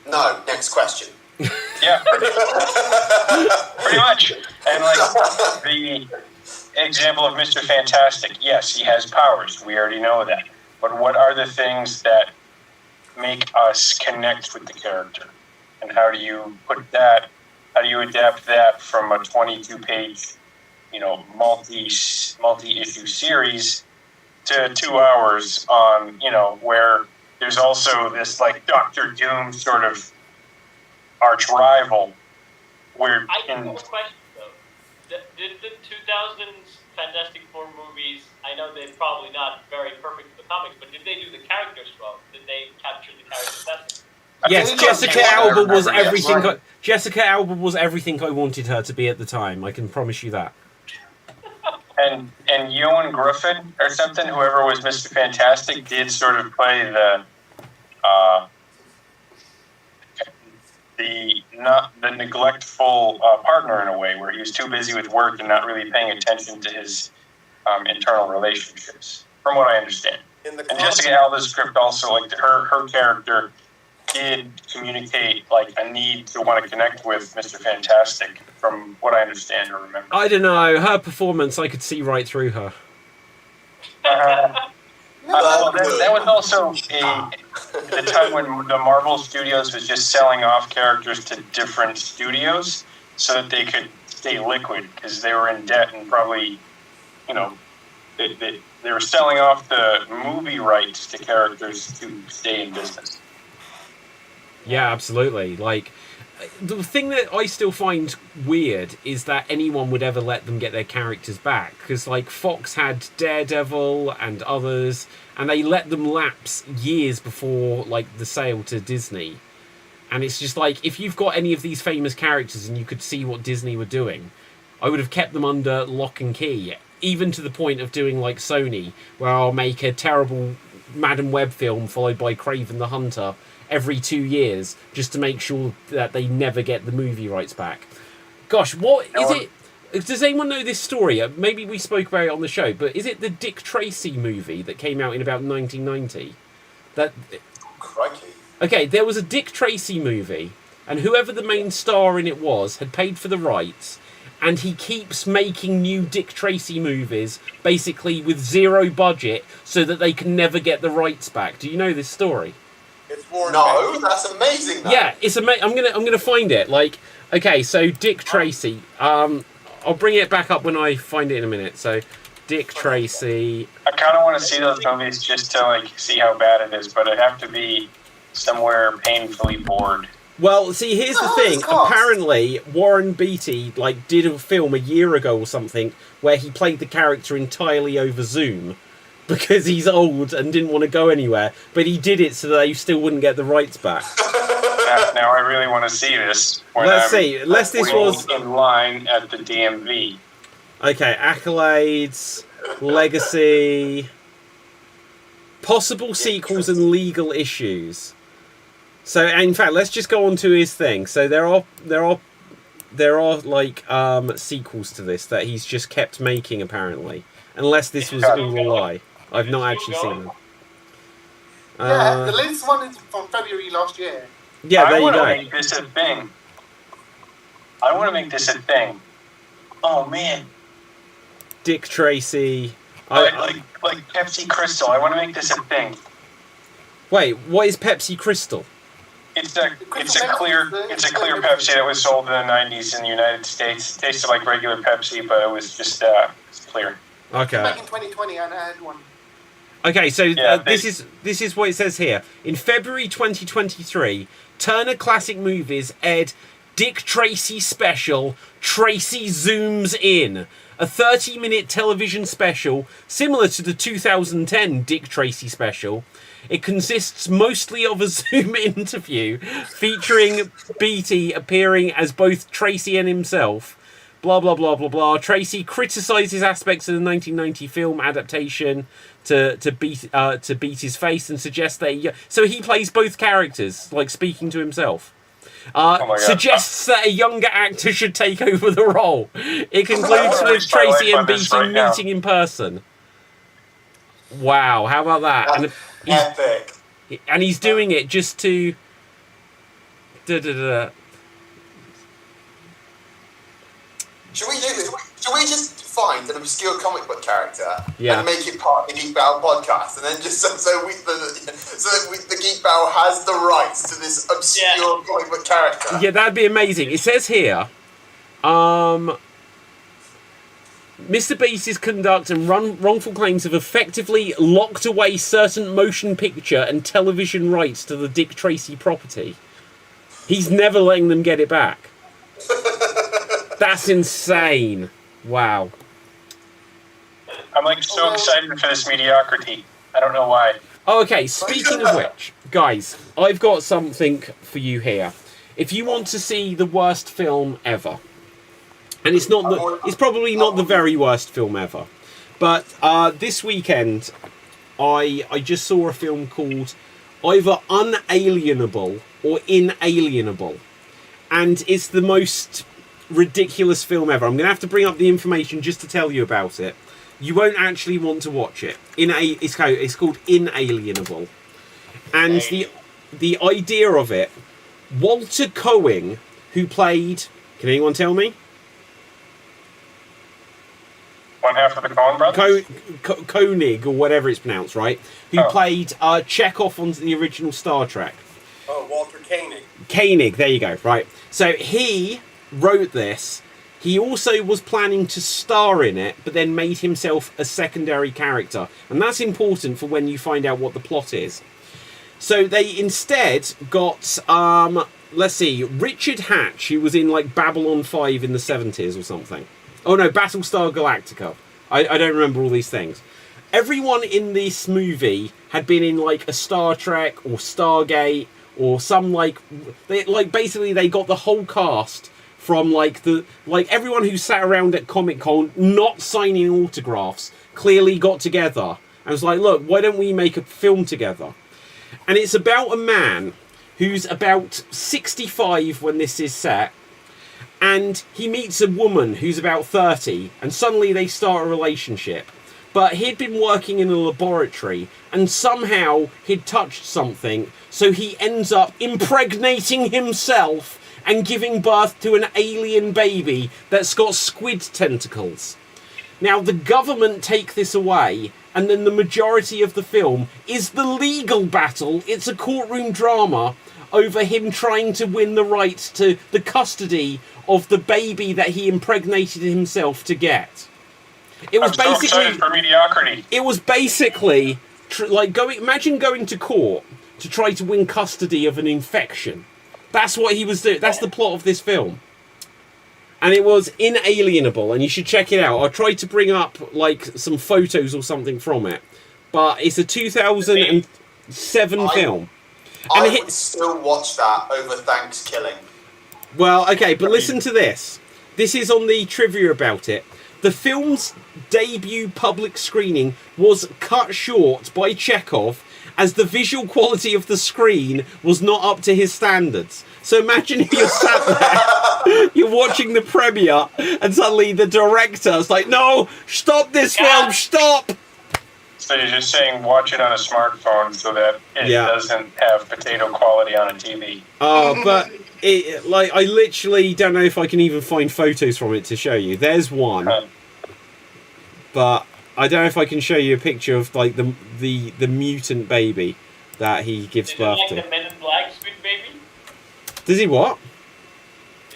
No, next question. Yeah, pretty much. And, like, the example of Mr. Fantastic, yes, he has powers. We already know that. But what are the things that make us connect with the character? And how do you adapt that from a 22-page, multi-issue series to 2 hours on, where there's also this, like, Doctor Doom sort of arch rival, where I have a question, though. Did the 2000s Fantastic Four movies, I know they're probably not very perfect for the comics, but did they do the characters well? Did they capture the characters best? Yes, Jessica Alba was everything. Jessica Alba was everything I wanted her to be at the time. I can promise you that. And Ewan Griffin or something, whoever was Mr. Fantastic, did sort of play the neglectful partner in a way, where he was too busy with work and not really paying attention to his internal relationships, from what I understand. And Jessica Alba's script also, like, her character did communicate, like, a need to want to connect with Mr. Fantastic, from what I understand or remember. I don't know. Her performance, I could see right through her. That was also the time when the Marvel Studios was just selling off characters to different studios so that they could stay liquid, because they were in debt and probably, they were selling off the movie rights to characters to stay in business. Yeah, absolutely. Like, the thing that I still find weird is that anyone would ever let them get their characters back, because, like, Fox had Daredevil and others, and they let them lapse years before, like, the sale to Disney. And it's just like, if you've got any of these famous characters and you could see what Disney were doing, I would have kept them under lock and key, even to the point of doing like Sony, where I'll make a terrible Madam Web film followed by Kraven the Hunter every 2 years, just to make sure that they never get the movie rights back. Gosh, what is it? Does anyone know this story? Maybe we spoke about it on the show, but is it the Dick Tracy movie that came out in about 1990? Crikey. Okay, there was a Dick Tracy movie, and whoever the main star in it was had paid for the rights, and he keeps making new Dick Tracy movies, basically with zero budget, so that they can never get the rights back. Do you know this story? It's Warren No, Beatty. that's amazing. That. Yeah, it's amazing. I'm gonna find it. Like, okay, so Dick Tracy. I'll bring it back up when I find it in a minute. So, Dick Tracy. I kind of want to see those movies just to, like, see how bad it is, but I'd have to be somewhere painfully bored. Well, see, here's the thing. Apparently, Warren Beatty did a film a year ago or something where he played the character entirely over Zoom because he's old and didn't want to go anywhere. But he did it so that they still wouldn't get the rights back. Now I really want to see this. Let's see. Unless this was in line at the DMV. Okay, accolades, legacy, possible sequels and legal issues. So, in fact, let's just go on to his thing. So there are sequels to this that he's just kept making, apparently. Unless this was all a lie. I've not actually seen them. Yeah, the latest one is from February last year. Yeah, there you I go. want to make this a thing. I want to make this a thing. Oh, man. Dick Tracy. Like Pepsi Crystal. I want to make this a thing. Wait, what is Pepsi Crystal? It's a clear Pepsi that was sold in the 90s in the United States. It tasted like regular Pepsi, but it was just clear. Okay. Back in 2020, I had one. Okay, so this is what it says here. In February 2023, Turner Classic Movies aired Dick Tracy special, Tracy Zooms In, a 30-minute television special similar to the 2010 Dick Tracy special. It consists mostly of a Zoom interview featuring Beatty appearing as both Tracy and himself. Blah, blah, blah, blah, blah. Tracy criticises aspects of the 1990 film adaptation to beat his face and suggests that so he plays both characters, like speaking to himself. Suggests that a younger actor should take over the role. It concludes with Tracy and Beatty meeting in person. Wow, how about that? And Epic. And he's doing it just to... Should we just find an obscure comic book character and make it part of the Geek Battle podcast, and then just so that the Geek Battle has the rights to this obscure comic book character? Yeah, that'd be amazing. It says here, Mr. Beast's conduct and wrongful claims have effectively locked away certain motion picture and television rights to the Dick Tracy property. He's never letting them get it back. That's insane. Wow. I'm so excited for this mediocrity. I don't know why. Oh, okay, speaking of which, guys, I've got something for you here. If you want to see the worst film ever, and it's probably not the very worst film ever, but this weekend I just saw a film called either Unalienable or Inalienable, and it's the most ridiculous film ever. I'm going to have to bring up the information just to tell you about it. You won't actually want to watch it. It's called Inalienable, and the idea of it, Walter Koenig, who played, can anyone tell me? One half of the Coen brothers? Koenig, or whatever it's pronounced, right? Who played Chekhov on the original Star Trek. Oh, Walter Koenig. Koenig, there you go, right. So he wrote this. He also was planning to star in it, but then made himself a secondary character. And that's important for when you find out what the plot is. So they instead got, let's see, Richard Hatch, who was in like Babylon 5 in the 70s or something. Oh no, Battlestar Galactica. I don't remember all these things. Everyone in this movie had been in like a Star Trek or Stargate or some basically they got the whole cast from everyone who sat around at Comic-Con not signing autographs clearly got together and was like, look, why don't we make a film together? And it's about a man who's about 65 when this is set, and he meets a woman who's about 30, and suddenly they start a relationship. But he'd been working in a laboratory, and somehow he'd touched something, so he ends up impregnating himself and giving birth to an alien baby that's got squid tentacles. Now, the government take this away, and then the majority of the film is the legal battle. It's a courtroom drama over him trying to win the rights to the custody of the baby that he impregnated himself to get. It was I'm so excited for mediocrity. It was basically imagine going to court to try to win custody of an infection. That's what he was doing. That's the plot of this film. And it was Inalienable, and you should check it out. I tried to bring up some photos or something from it, but it's a 2007 film. I would still watch that over Thanksgiving. Well, okay, but listen to this. This is on the trivia about it. The film's debut public screening was cut short by Chekhov as the visual quality of the screen was not up to his standards. So imagine if you're sat there, you're watching the premiere, and suddenly the director's like, no, stop this film, stop! So you're just saying watch it on a smartphone so that it doesn't have potato quality on a TV. Oh, but I literally don't know if I can even find photos from it to show you. There's one. but I don't know if I can show you a picture of like the mutant baby that he gives birth Is it to. like the Men in Black Squid Baby? Does he what?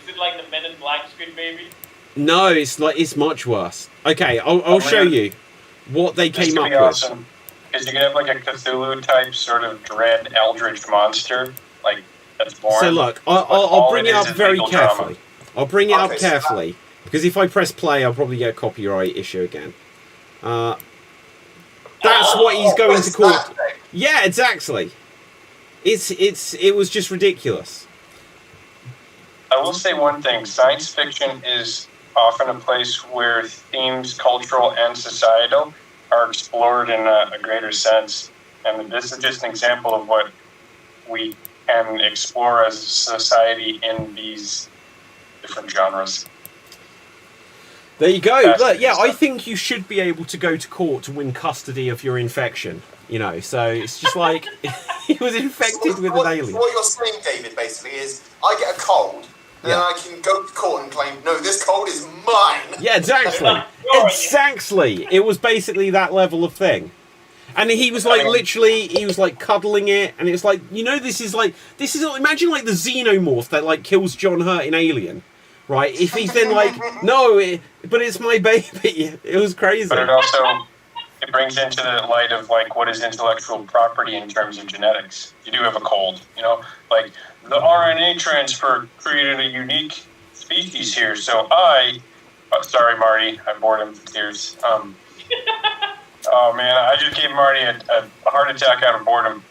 Is it like the Men in Black Squid Baby? No, it's much worse. Okay, I'll show you what they This came could up be with. awesome. Because you could have like a Cthulhu type sort of dread eldritch monster, like that's born. So look, I'll all bring it it is up is very legal carefully. I'll bring it up Okay, so carefully because if I press play, I'll probably get a copyright issue again. That's what he's going to court. Yeah, exactly. It was just ridiculous. I will say one thing: science fiction is often a place where themes, cultural and societal, are explored in a greater sense. And this is just an example of what we can explore as a society in these different genres. There you go. That's Look, yeah, good I stuff. think you should be able to go to court to win custody of your infection. You know, so it's just like he was infected with an alien. What you're saying, David, basically is I get a cold, and then I can go to court and claim, no, this cold is mine. Yeah, exactly. Exactly. It was basically that level of thing. And he was like, literally, he was like cuddling it, and it's like, you know, this is imagine like the xenomorph that like kills John Hurt in Alien, right? If he's then like, no, but it's my baby. It was crazy. But it brings into the light of like what is intellectual property in terms of genetics. You do have a cold, you know, like the RNA transfer created a unique species here. So sorry, Marty, I bored him to tears. Oh man, I just gave Marty a heart attack out of boredom.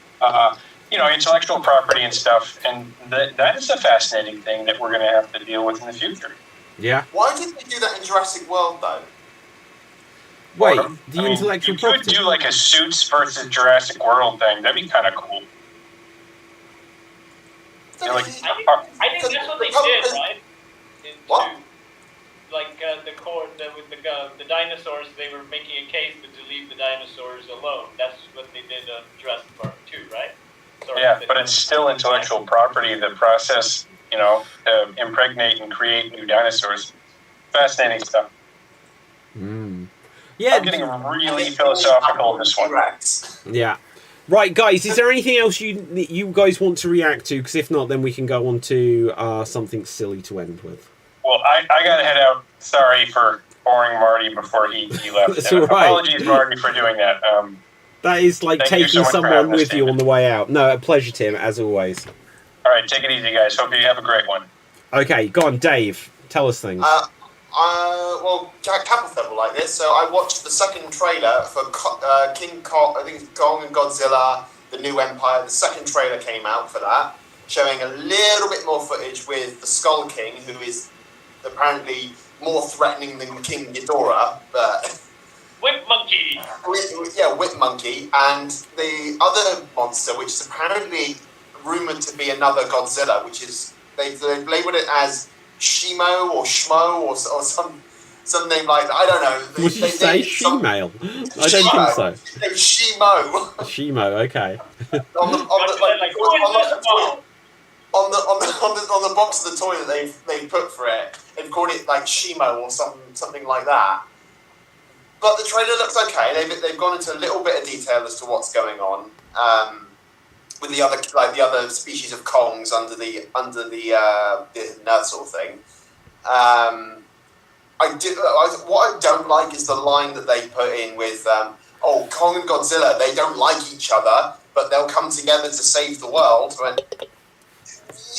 You know, intellectual property and stuff, and that is a fascinating thing that we're going to have to deal with in the future. Yeah. Why did they do that in Jurassic World, though? Wait, I the mean, intellectual you could property. do like a Suits versus Jurassic World thing. That'd be kind of cool. You know, like, I think that's what they did, right? What? Like with the dinosaurs, they were making a case to leave the dinosaurs alone. That's what they did on Jurassic Park 2, right? Sorry, yeah, but it's still intellectual property. The process, you know, to impregnate and create new dinosaurs. Fascinating stuff. Yeah. I'm getting really philosophical in this one. Yeah. Right, guys, is there anything else you guys want to react to? Because if not, then we can go on to something silly to end with. Well, I got to head out. Sorry for boring Marty before he left. It's all right. Apologies, Marty, for doing that. That is like Thank you taking so much for someone having us, with you David. on the way out. No, a pleasure, Tim, as always. All right, take it easy, guys. Hope you have a great one. Okay, go on, Dave. Tell us things. Well, Jack Capelfeld will like this. So I watched the second trailer for King Kong, I think it's Kong and Godzilla, The New Empire. The second trailer came out for that, showing a little bit more footage with the Skull King, who is apparently more threatening than King Ghidorah, but... Whip Monkey! Whip Monkey, and the other monster, which is apparently rumoured to be another Godzilla, which is, they've labelled it as Shimo or Shmo or some name like that. I don't know. Would you say she-male? I don't think so. Shimo. Shimo, okay. On the box of the toy that they put for it, they've called it like Shimo or something like that. But the trailer looks okay. They've gone into a little bit of detail as to what's going on with the other species of Kongs under the that sort of thing. What I don't like is the line that they put in with Kong and Godzilla, they don't like each other, but they'll come together to save the world.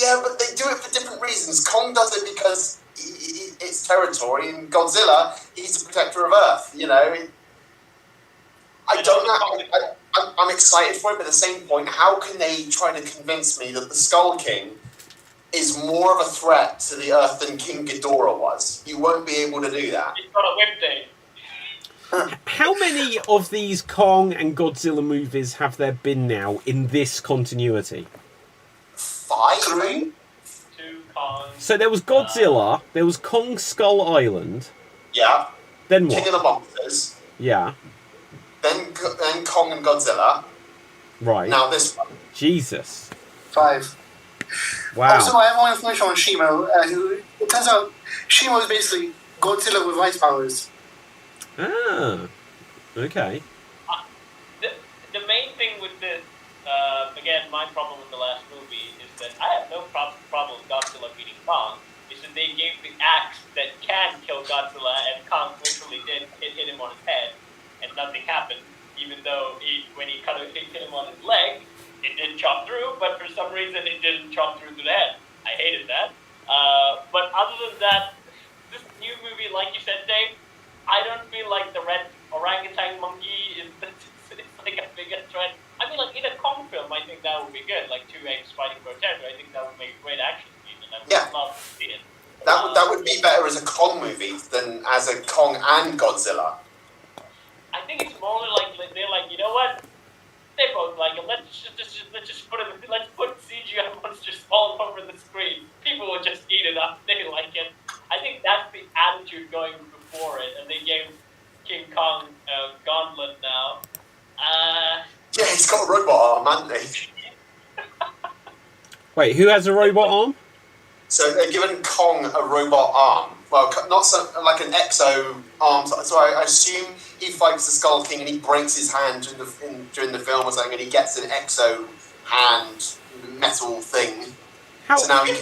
Yeah, but they do it for different reasons. Kong does it because it's territory, and Godzilla, he's the protector of Earth. You know, I don't know. I'm excited for it, but at the same point, how can they try to convince me that the Skull King is more of a threat to the Earth than King Ghidorah was? You won't be able to do that. He's got a whip day. How many of these Kong and Godzilla movies have there been now in this continuity? 5? 3? 2 Kongs. So there was Godzilla, there was Kong Skull Island, Yeah. then King what? of the Monsters. Yeah, Then Kong and Godzilla. right. Now this one. Jesus. 5. Wow. Also, I have more information on Shimo. It turns out Shimo is basically Godzilla with ice powers. Ah, okay. The main thing with this, again, my problem with the last movie is that I have no problem with Godzilla beating Kong. Is that they gave the axe that can kill Godzilla, and Kong literally did hit him on his head, and nothing happened. Even though when he hit him on his leg, it did chop through, but for some reason it didn't chop through to the head. I hated that. But other than that, this new movie, like you said, Dave, I don't feel like the red orangutan monkey is it's like a bigger threat. I mean, like in a Kong film, I think that would be good. Like two apes fighting for a territory. I think that would make a great action scene, and I would love to see it. That would be better as a Kong movie than as a Kong and Godzilla. I think it's more like they're like, you know what? They both like it. Let's just put CGI monsters all over the screen. People will just eat it up. They like it. I think that's the attitude going before it, and they gave King Kong a gauntlet now. Yeah, he's got a robot arm, hasn't he? Wait, who has a robot arm? So they're giving Kong a robot arm. Well, not so, like an exo arm. So I assume he fights the Skull King and he breaks his hand during the film or something, and he gets an exo hand metal thing. How? So now he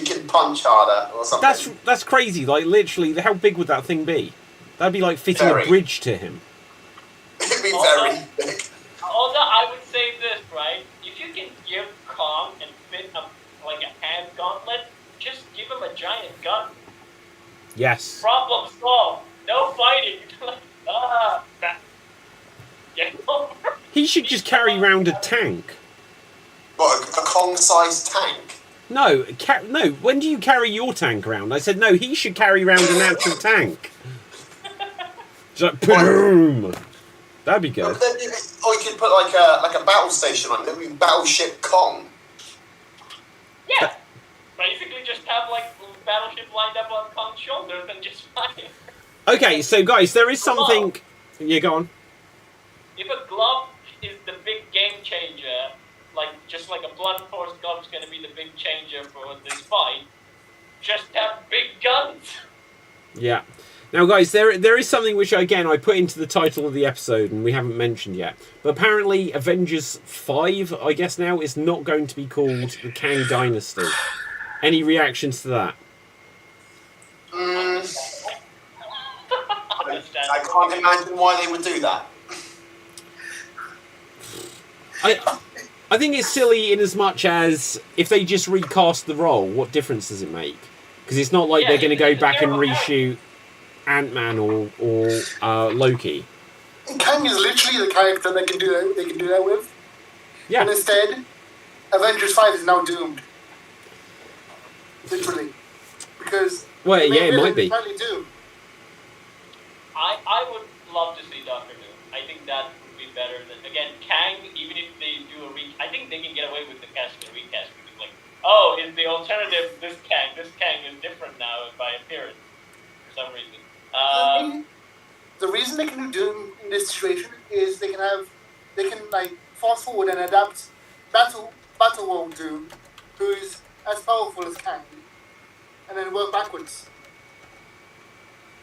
can punch harder or something. That's crazy. Like literally, how big would that thing be? That'd be like fitting a bridge to him. It'd be very big. Although I would say this, right? If you can give Kong and fit like a hand gauntlet, just give him a giant gun. Yes. Problem solved. No fighting. Get over. He should just carry around a tank. What, a Kong-sized tank? No, no. When do you carry your tank around? I said no. He should carry around an actual tank. Just like boom. That'd be good. Or you could put like a battle station on it. That would be Battleship Kong. Yeah. Basically, just have like battleship lined up on Kong's shoulders and just fire. Okay, so guys, there is something. Yeah, go on. If a glove is the big game changer, like just like a blunt force glove is going to be the big changer for this fight, just have big guns. Yeah. Now, guys, there is something which, again, I put into the title of the episode and we haven't mentioned yet. But apparently Avengers 5, I guess now, is not going to be called the Kang Dynasty. Any reactions to that? I can't imagine why they would do that. I think it's silly in as much as if they just recast the role, what difference does it make? Because it's not like they're going to go back and reshoot Ant-Man or Loki. Kang is literally the character they can do that with. Yeah. And instead, Avengers 5 is now doomed. Literally. Because well, yeah, it might be. Doomed. I would love to see Doctor Doom. I think that would be better than, again, Kang, even if they do I think they can get away with the cast and recast, because like, oh, is the alternative this Kang is different now by appearance for some reason. The reason they can do Doom in this situation is they can like fast forward and adapt Battle World Doom, who is as powerful as Kang, and then work backwards.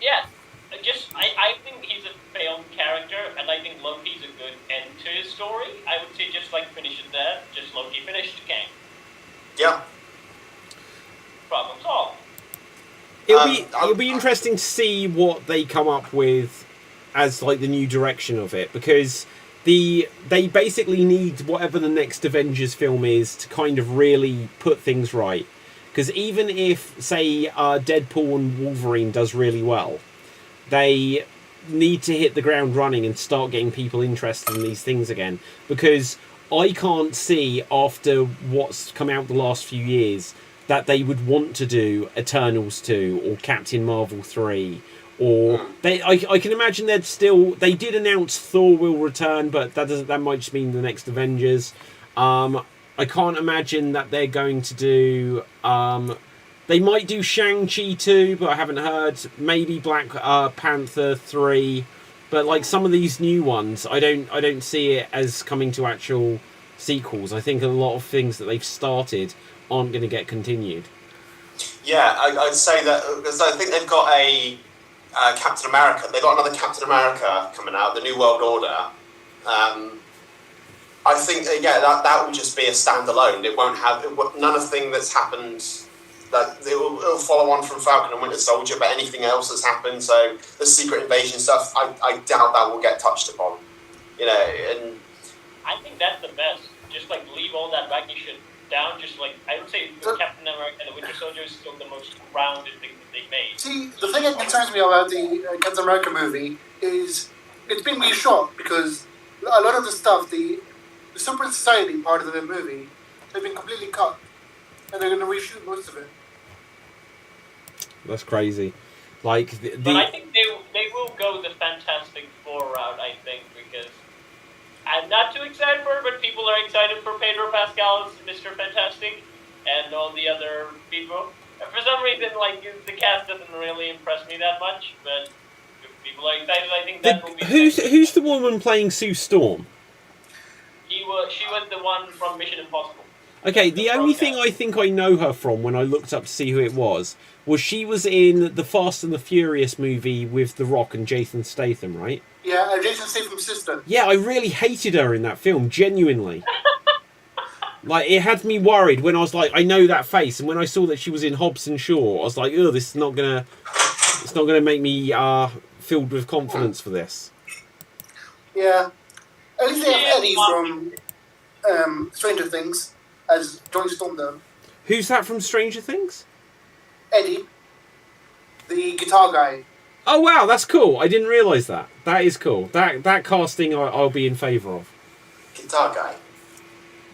Yeah, I think he's a failed character, and I think Loki's a good end to his story. I would say just like finish it there, just Loki finished Kang. Yeah. Problem solved. It'll be interesting to see what they come up with as like the new direction of it, because they basically need whatever the next Avengers film is to kind of really put things right. Because even if, say, Deadpool and Wolverine does really well, they need to hit the ground running and start getting people interested in these things again. Because I can't see, after what's come out the last few years, that they would want to do Eternals 2 or Captain Marvel 3. Or I can imagine they did announce Thor will return, but that might just mean the next Avengers. I can't imagine that they're going to do. They might do Shang-Chi 2, but I haven't heard. Maybe Black Panther 3, but like some of these new ones, I don't see it as coming to actual sequels. I think a lot of things that they've started aren't going to get continued. Yeah, I'd say that because I think they've got a Captain America. They got another Captain America coming out, the New World Order. I think that will just be a standalone. It won't have none of the thing that's happened. That it'll follow on from Falcon and Winter Soldier, but anything else that's happened, so the Secret Invasion stuff, I doubt that will get touched upon. You know, and I think that's the best. Just like leave all that wacky shit down. Just like I would say, Captain America and the Winter Soldier is still the most rounded thing that they made. See, the thing that concerns me about the Captain America movie is it's been reshot because a lot of the stuff, the Super Society part of the movie, has been completely cut, and they're going to reshoot most of it. That's crazy. Like but I think they will go the Fantastic Four route. I think because I'm not too excited for it, but people are excited for Pedro Pascal's Mr. Fantastic and all the other people. And for some reason, like the cast doesn't really impress me that much. But if people are excited, I think that will be. Who's the woman playing Sue Storm? She was the one from Mission Impossible. Okay, the only thing I think I know her from when I looked up to see who it was she was in the Fast and the Furious movie with The Rock and Jason Statham, right? Yeah, Jason Statham's sister. Yeah, I really hated her in that film, genuinely. Like, it had me worried when I was like, I know that face, and when I saw that she was in Hobbs and Shaw, I was like, oh, it's not gonna make me filled with confidence for this. Yeah. At least they have Eddie from Stranger Things as Johnny Storm, though. Who's that from Stranger Things? Eddie, the guitar guy. Oh wow, that's cool. I didn't realise that. That is cool. That casting I'll be in favour of. Guitar guy.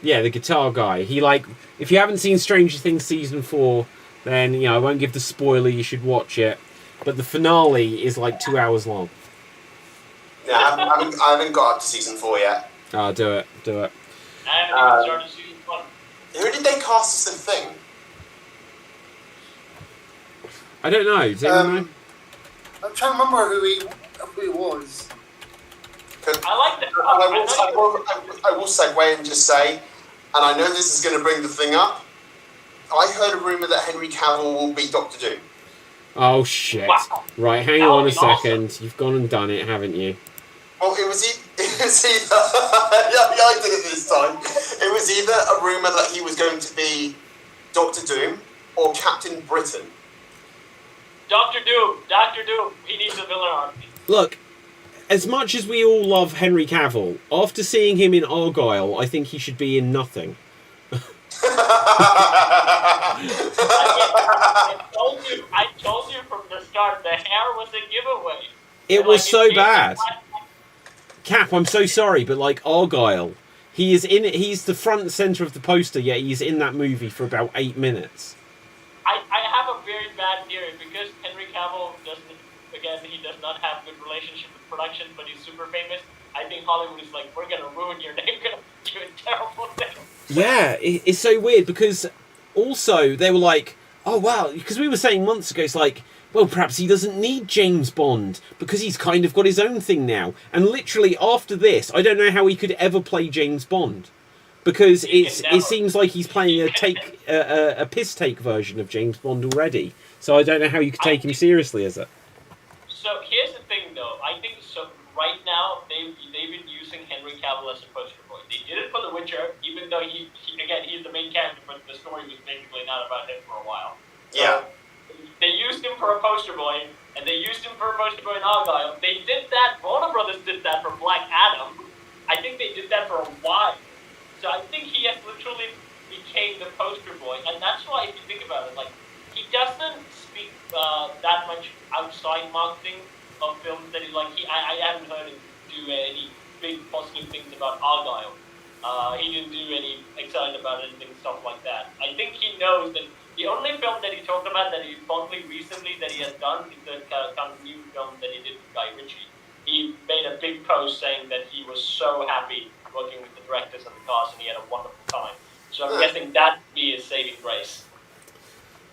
Yeah, the guitar guy. He if you haven't seen Stranger Things season 4, then I won't give the spoiler. You should watch it. But the finale is like 2 hours long. Yeah, I haven't got up to season 4 yet. Oh, do it. I haven't even started season 1. Who did they cast as the Thing? I don't know. Does anyone know? I'm trying to remember who he was. I like that. I will segue and just say, and I know this is going to bring the Thing up, I heard a rumour that Henry Cavill will be Doctor Doom. Oh, shit. Wow. Right, hang on a second. Awesome. You've gone and done it, haven't you? Well, it was either... yeah, I did it this time. It was either a rumour that he was going to be Doctor Doom or Captain Britain. Doctor Doom. He needs a villain army. Look, as much as we all love Henry Cavill, after seeing him in Argyle, I think he should be in nothing. I told you from the start, the hair was a giveaway. It was so bad. Cap, I'm so sorry, but like Argyle, he's the front and centre of the poster, yet he's in that movie for about 8 minutes. I have a very bad theory, because Henry Cavill he does not have good relationship with production, but he's super famous. I think Hollywood is like, we're gonna ruin your name, we're gonna do a terrible thing. Yeah, it's so weird, because also they were like, oh wow, because we were saying months ago, it's like, well, perhaps he doesn't need James Bond, because he's kind of got his own thing now. And literally after this, I don't know how he could ever play James Bond. Because it seems like he's playing a piss take version of James Bond already. So I don't know how you could take him seriously as it. So here's the thing, though. I think so. Right now they've been using Henry Cavill as a poster boy. They did it for The Witcher, even though he's the main character, but the story was basically not about him for a while. So Yeah. They used him for a poster boy, and they used him for a poster boy in Argyle. They did that. Warner Brothers did that for Black Adam. I think they did that for a while. So I think he has literally became the poster boy, and that's why, if you think about it, like, he doesn't speak that much outside marketing of films that he's like. I haven't heard him do any big positive things about Argyle. He didn't do any excited about anything, stuff like that. I think he knows that the only film that he talked about that he probably recently that he has done is the kind of new film that he did with Guy Ritchie. He made a big post saying that he was so happy working with the directors and the cast, and he had a wonderful time. So I'm guessing that would be his saving grace.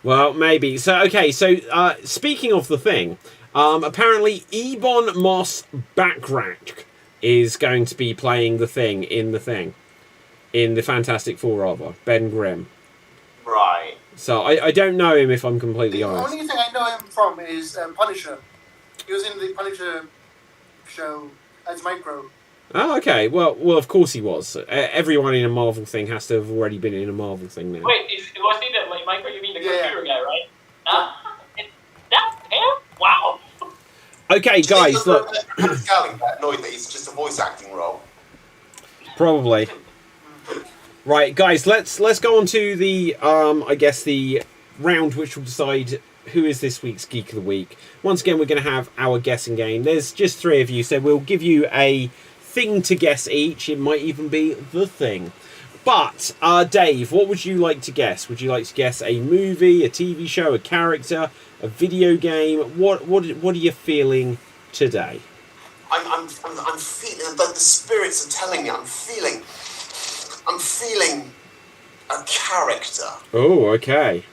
Well, maybe. So, okay, speaking of the Thing, apparently Ebon Moss Backrack is going to be playing the Thing. In the Fantastic Four, rather. Ben Grimm. Right. So, I don't know him, if I'm completely The honest. only thing I know him from is Punisher. He was in the Punisher show as Micro. Oh, okay. Well, of course he was. Everyone in a Marvel thing has to have already been in a Marvel thing now. Wait, was he the like Micro? You mean the Yeah. computer guy, right? That him? Wow. Okay, guys, look. Scaling that annoyed that it's just a voice acting role. Probably. Right, guys, let's go on to the I guess the round which will decide who is this week's Geek of the Week. Once again, we're going to have our guessing game. There's just 3 of you, so we'll give you a thing to guess each. It might even be the thing. But, Dave, what would you like to guess? Would you like to guess a movie, a TV show, a character, a video game? What are you feeling today? I'm feeling like the spirits are telling me. I'm feeling a character. Oh, okay.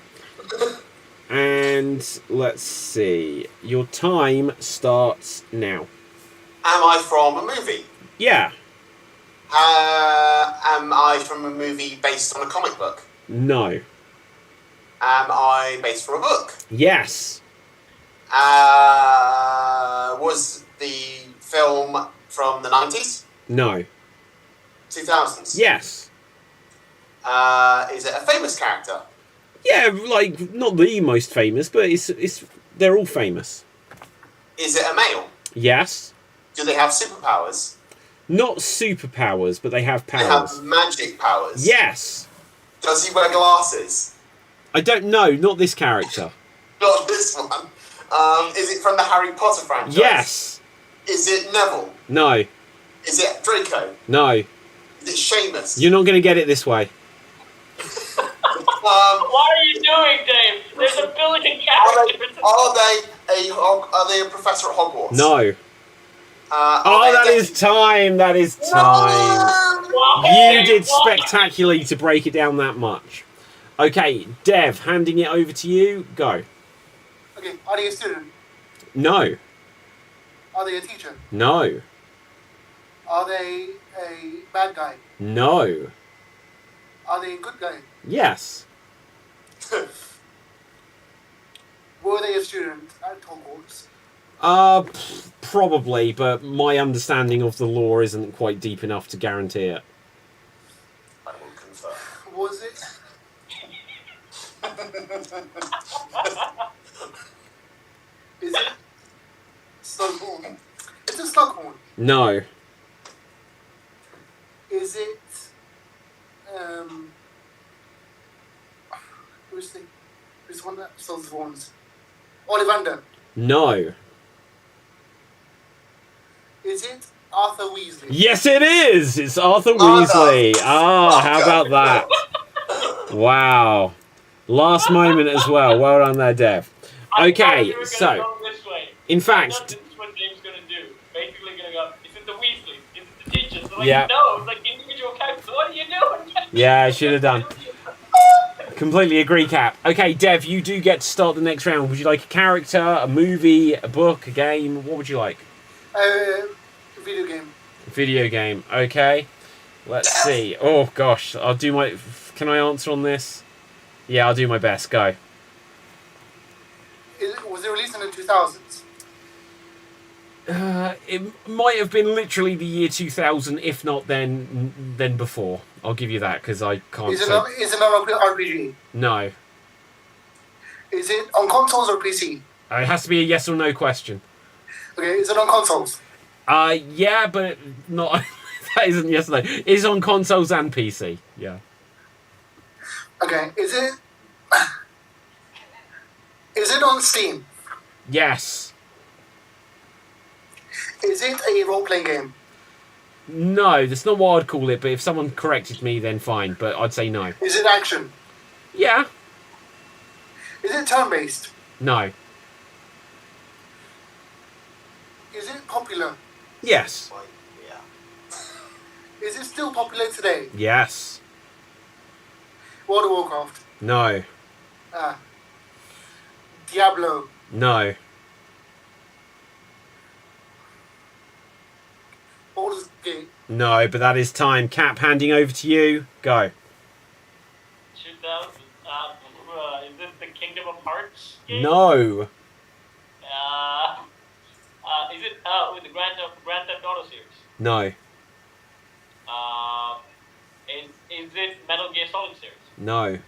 And let's see. Your time starts now. Am I from a movie? Yeah. Am I from a movie based on a comic book? No. Am I based from a book? Yes. Was the film from the 90s? No. 2000s? Yes. Is it a famous character? Yeah, like not the most famous, but it's they're all famous. Is it a male? Yes. Do they have superpowers? Not superpowers, but they have They powers. have magic powers? Yes. Does he wear glasses? I don't know, not this character. Not this one. Is it from the Harry Potter franchise? Yes. Is it Neville? No. Is it Draco? No. Is it Seamus? You're not going to get it this way. What are you doing, Dave? There's a billion characters. Are they a professor at Hogwarts? No. Are That they a is time. That is time. No! You did spectacularly to break it down that much. Okay, Dev, handing it over to you. Go. Okay, are they a student? No. Are they a teacher? No. Are they a bad guy? No. Are they a good guy? Yes. Were they a student at Hogwarts? Probably, but my understanding of the law isn't quite deep enough to guarantee it. I will confirm. Was it? Is it Slughorn? It's a Slughorn. No. Is it who's the one that sells the ones? Ollivander. No. Is it Arthur Weasley? Yes, it is! It's Arthur Oh, Weasley. no. Ah, how about that? Wow. Last moment as well. Well done there, Dev. I thought Okay, you were gonna so, go this way. in I fact, thought this is what Dave's gonna do. Basically gonna go, is it the Weasleys? Is it the teachers? Like, Yeah. no, it's like individual characters. What are you doing? yeah, I should have done. Completely agree, Cap. Okay, Dev, you do get to start the next round. Would you like a character, a movie, a book, a game? What would you like? Video game. Video game. Okay. Let's see. Oh, gosh. I'll do my... Can I answer on this? Yeah, I'll do my best. Go. Was it released in the 2000s? It might have been literally the year 2000, if not then before. I'll give you that, because I can't Is it say... an RPG? No. Is it on consoles or PC? It has to be a yes or no question. Okay, is it on consoles? Yeah, but not... that isn't yes or no. It's on consoles and PC. Yeah. Okay, is it on Steam? Yes. Is it a role-playing game? No, that's not what I'd call it, but if someone corrected me, then fine, but I'd say no. Is it action? Yeah. Is it turn-based? No. Is it popular? Yes. Yeah. Is it still popular today? Yes. World of Warcraft? No. Diablo? No. Baldur's Gate? No, but that is time. Cap, handing over to you. Go. 2000. Is it the Kingdom of Hearts game? No. Is it with the Grand Theft Auto series? No. Is it Metal Gear Solid series? No.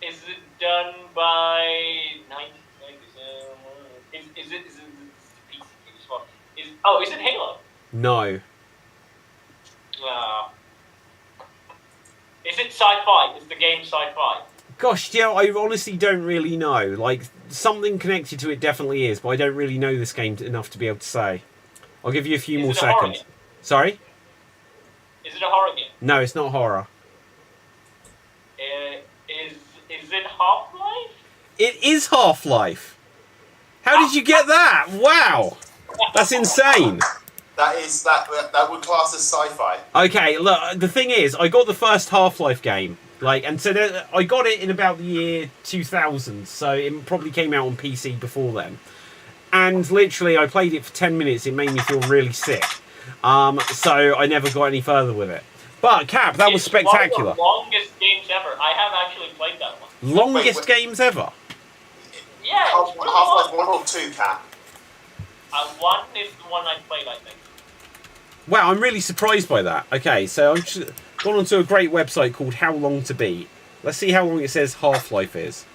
Is it done by 1997? Is it PC as well? Is it Halo? No. Is it sci-fi? Is the game sci-fi? Gosh, yeah, I honestly don't really know. Like, something connected to it definitely is, but I don't really know this game enough to be able to say. I'll give you a few more seconds. Sorry? Is it a horror game? No, it's not horror. Is it Half-Life? It is Half-Life. How did you get that? Wow. That's insane. That would class as sci-fi. Okay, look, the thing is, I got the first Half-Life game. And so I got it in about the year 2000, so it probably came out on PC before then. And literally, I played it for 10 minutes, it made me feel really sick. So I never got any further with it. But, Cap, that was spectacular. One of the longest games ever. I have actually played that one. Longest games ever? Yeah. Half-Life 1 or 2, Cap? 1 is the one I played, I think. Wow, I'm really surprised by that. Okay, so I've just gone onto a great website called How Long to Beat. Let's see how long it says Half-Life is.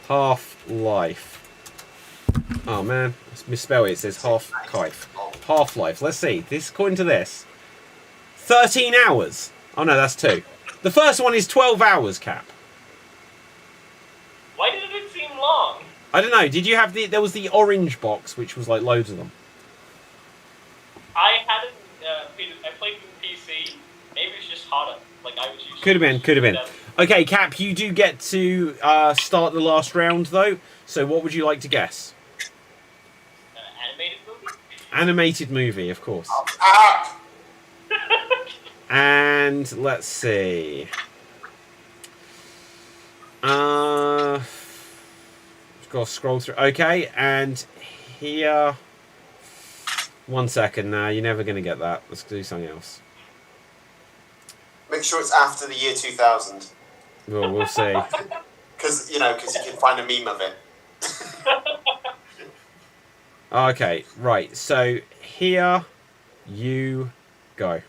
Half-Life. Oh man, let's misspell it. It says Half-Life. Half-Life. Let's see. According to this, 13 hours. Oh no, that's 2. The first one is 12 hours, Cap. Why did it seem long? I don't know. Did you have there was the orange box, which was like loads of them. I hadn't. I played with PC. Maybe it's just harder. Like I was used. Could have been. Okay, Cap, you do get to start the last round though. So what would you like to guess? Animated movie. Animated movie, of course. Ah! And let's see. Got to scroll through. Okay, and here. 1 second. Nah, you're never going to get that. Let's do something else. Make sure it's after the year 2000. Well, we'll see. Because you can find a meme of it. Okay, right. So here you go.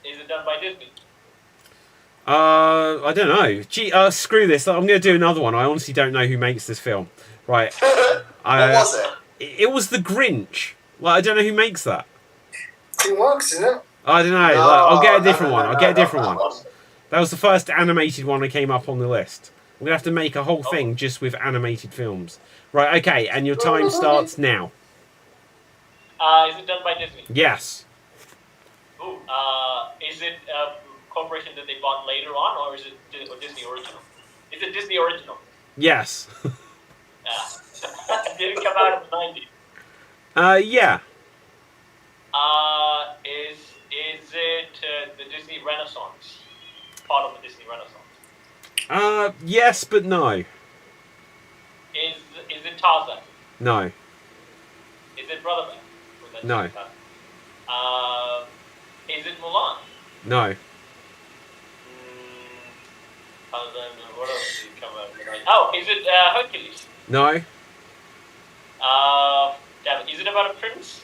Is it done by Disney? I don't know. Gee, screw this. I'm going to do another one. I honestly don't know who makes this film. Right. What was it? It was The Grinch. Like, I don't know who makes that. DreamWorks, isn't it? I don't know. No, I'll get a different one. I'll get a different that one. That was the first animated one that came up on the list. We're going to have to make a whole thing just with animated films. Right, okay, and your time starts now. Is it done by Disney? Yes. Ooh, is it a corporation that they bought later on, or is it Disney original? Is it Disney original? Yes. Did it come out in the 90s? Yeah. Is it the Disney Renaissance? Part of the Disney Renaissance? Yes, but no. Is it Tarzan? No. Is it Brother Man? No. Is it Mulan? No. Tarzan, what else did come out in the 90s? Oh, is it Hercules? No. Damn it, is it about a prince?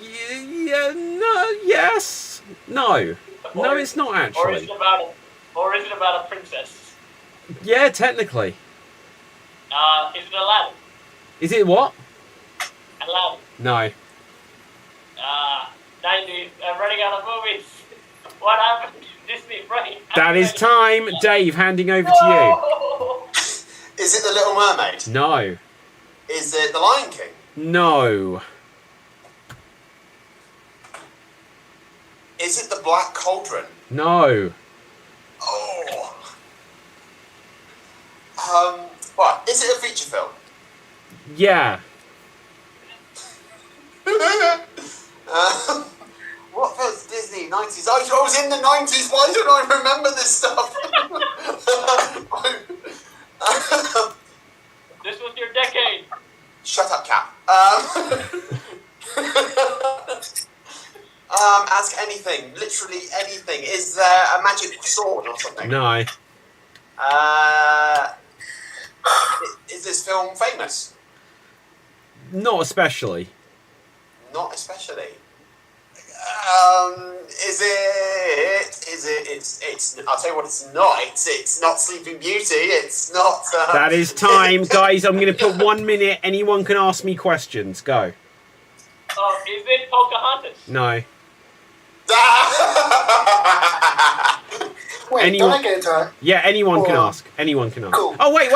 Yeah, no, yes. No. No, it's not actually. Or is it about a princess? Yeah, technically. Is it Aladdin? Is it what? Aladdin. No. 90s. I'm running out of movies. What happened to Disney? Right. That is time. Dave, handing over to No! Is it The Little Mermaid? you. No. Is it The Lion King? No. Is it The Black Cauldron? No. Oh. What? Is it a feature film? Yeah. What was Disney 90s? I was in the 90s. Why don't I remember this stuff? This was your decade. Shut up, Cap. Ask anything. Literally anything. Is there a magic sword or something? No. Is this film famous? Not especially. Not especially. It's I'll tell you what it's not. It's not Sleeping Beauty. It's not. That is time, guys. I'm going to put 1 minute. Anyone can ask me questions. Go. Is it Pocahontas? No. Wait, Anyone- don't I get into it? Yeah, anyone can Oh. ask. Anyone can ask. Cool. Oh, wait.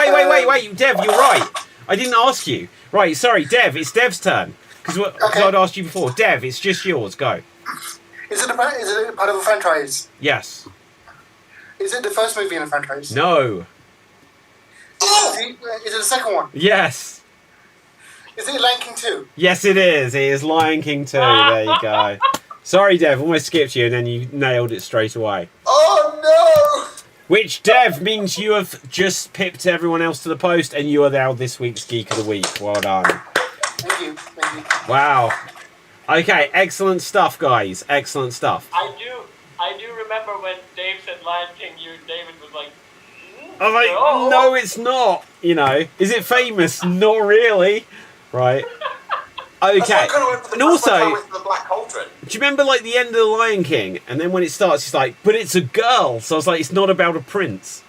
Dev, you're right. I didn't ask you. Right, sorry, Dev. It's Dev's turn. Because Okay. I'd asked you before. Dev, it's just yours. Go. Is it part of a franchise? Yes. Is it the first movie in a franchise? No. Is it the second one? Yes. Is it Lion King 2? Yes, it is. It is Lion King 2. There you go. Sorry, Dev. Almost skipped you, and then you nailed it straight away. Oh no! Which, Dev, means you have just pipped everyone else to the post, and you are now this week's Geek of the Week. Well done. Thank you. Wow. Okay, excellent stuff, guys. Excellent stuff. I do remember when Dave said Lion King, David was like, I was like, no, it's not. You know, is it famous? Not really. Right. Okay. That's why I kinda went for the- And that's why I also, went for the Black Cauldron. do you remember like the end of The Lion King? And then when it starts, it's like, but it's a girl. So I was like, it's not about a prince.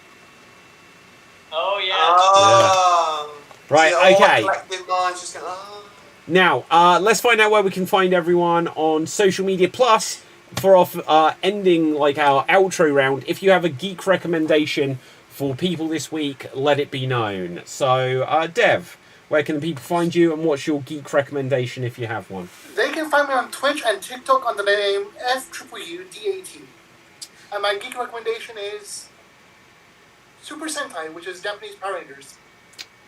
oh yeah. Oh. Right, See, all okay. my collective minds just going, oh. Now, let's find out where we can find everyone on social media. Plus, for our ending, like our outro round, if you have a geek recommendation for people this week, let it be known. So, Dev, where can the people find you, and what's your geek recommendation if you have one? They can find me on Twitch and TikTok under the name FUUDAT. And my geek recommendation is Super Sentai, which is Japanese Power Rangers.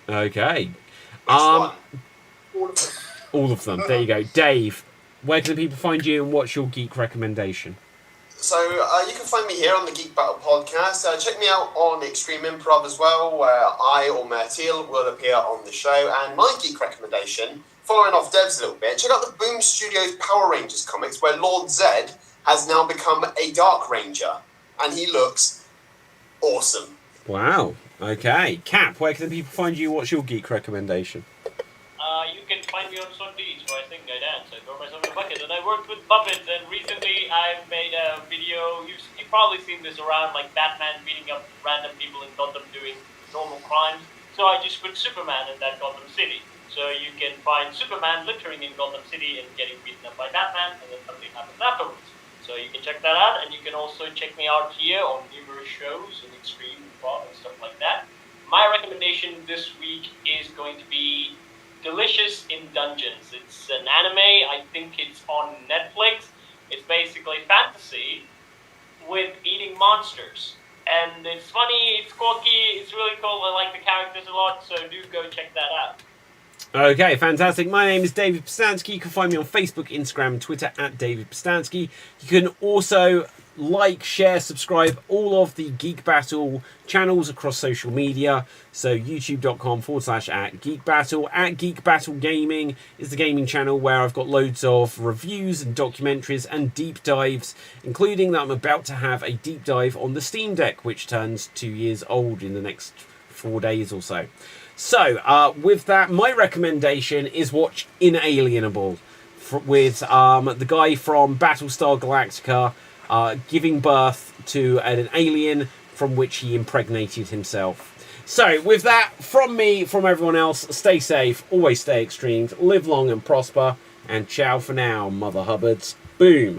Okay. Which one? All of them. All of them. There you go. Dave, where can the people find you, and what's your geek recommendation? So you can find me here on the Geek Battle podcast. Check me out on Extreme Improv as well, where I or Mertil will appear on the show. And my geek recommendation, following off Dev's a little bit, check out the Boom Studios Power Rangers comics, where Lord Zed has now become a Dark Ranger, and he looks awesome. Wow. Okay. Cap, where can the people find you? What's your geek recommendation? You can find me on Sundays where I think I dance. I throw myself in a bucket, and I worked with puppets. And recently, I've made a video. You've probably seen this around, like Batman beating up random people in Gotham doing normal crimes. So I just put Superman in that Gotham City. So you can find Superman littering in Gotham City and getting beaten up by Batman, and then something happens afterwards. So you can check that out, and you can also check me out here on numerous shows and Xstreamed and stuff like that. My recommendation this week is going to be Delicious in Dungeons. It's an anime. I think it's on Netflix. It's basically fantasy with eating monsters. And it's funny, it's quirky, it's really cool. I like the characters a lot, so do go check that out. Okay, fantastic. My name is David Pistansky. You can find me on Facebook, Instagram, and Twitter at David Pistansky. You can also like, share, subscribe all of the Geek Battle channels across social media. So youtube.com/@Geek Battle. @Geek Battle Gaming is the gaming channel where I've got loads of reviews and documentaries and deep dives, including that I'm about to have a deep dive on the Steam Deck, which turns 2 years old in the next 4 days or so. So, with that, my recommendation is watch Inalienable with the guy from Battlestar Galactica giving birth to an alien from which he impregnated himself. So, with that, from me, from everyone else, stay safe, always stay extremed, live long and prosper, and ciao for now, Mother Hubbards. Boom.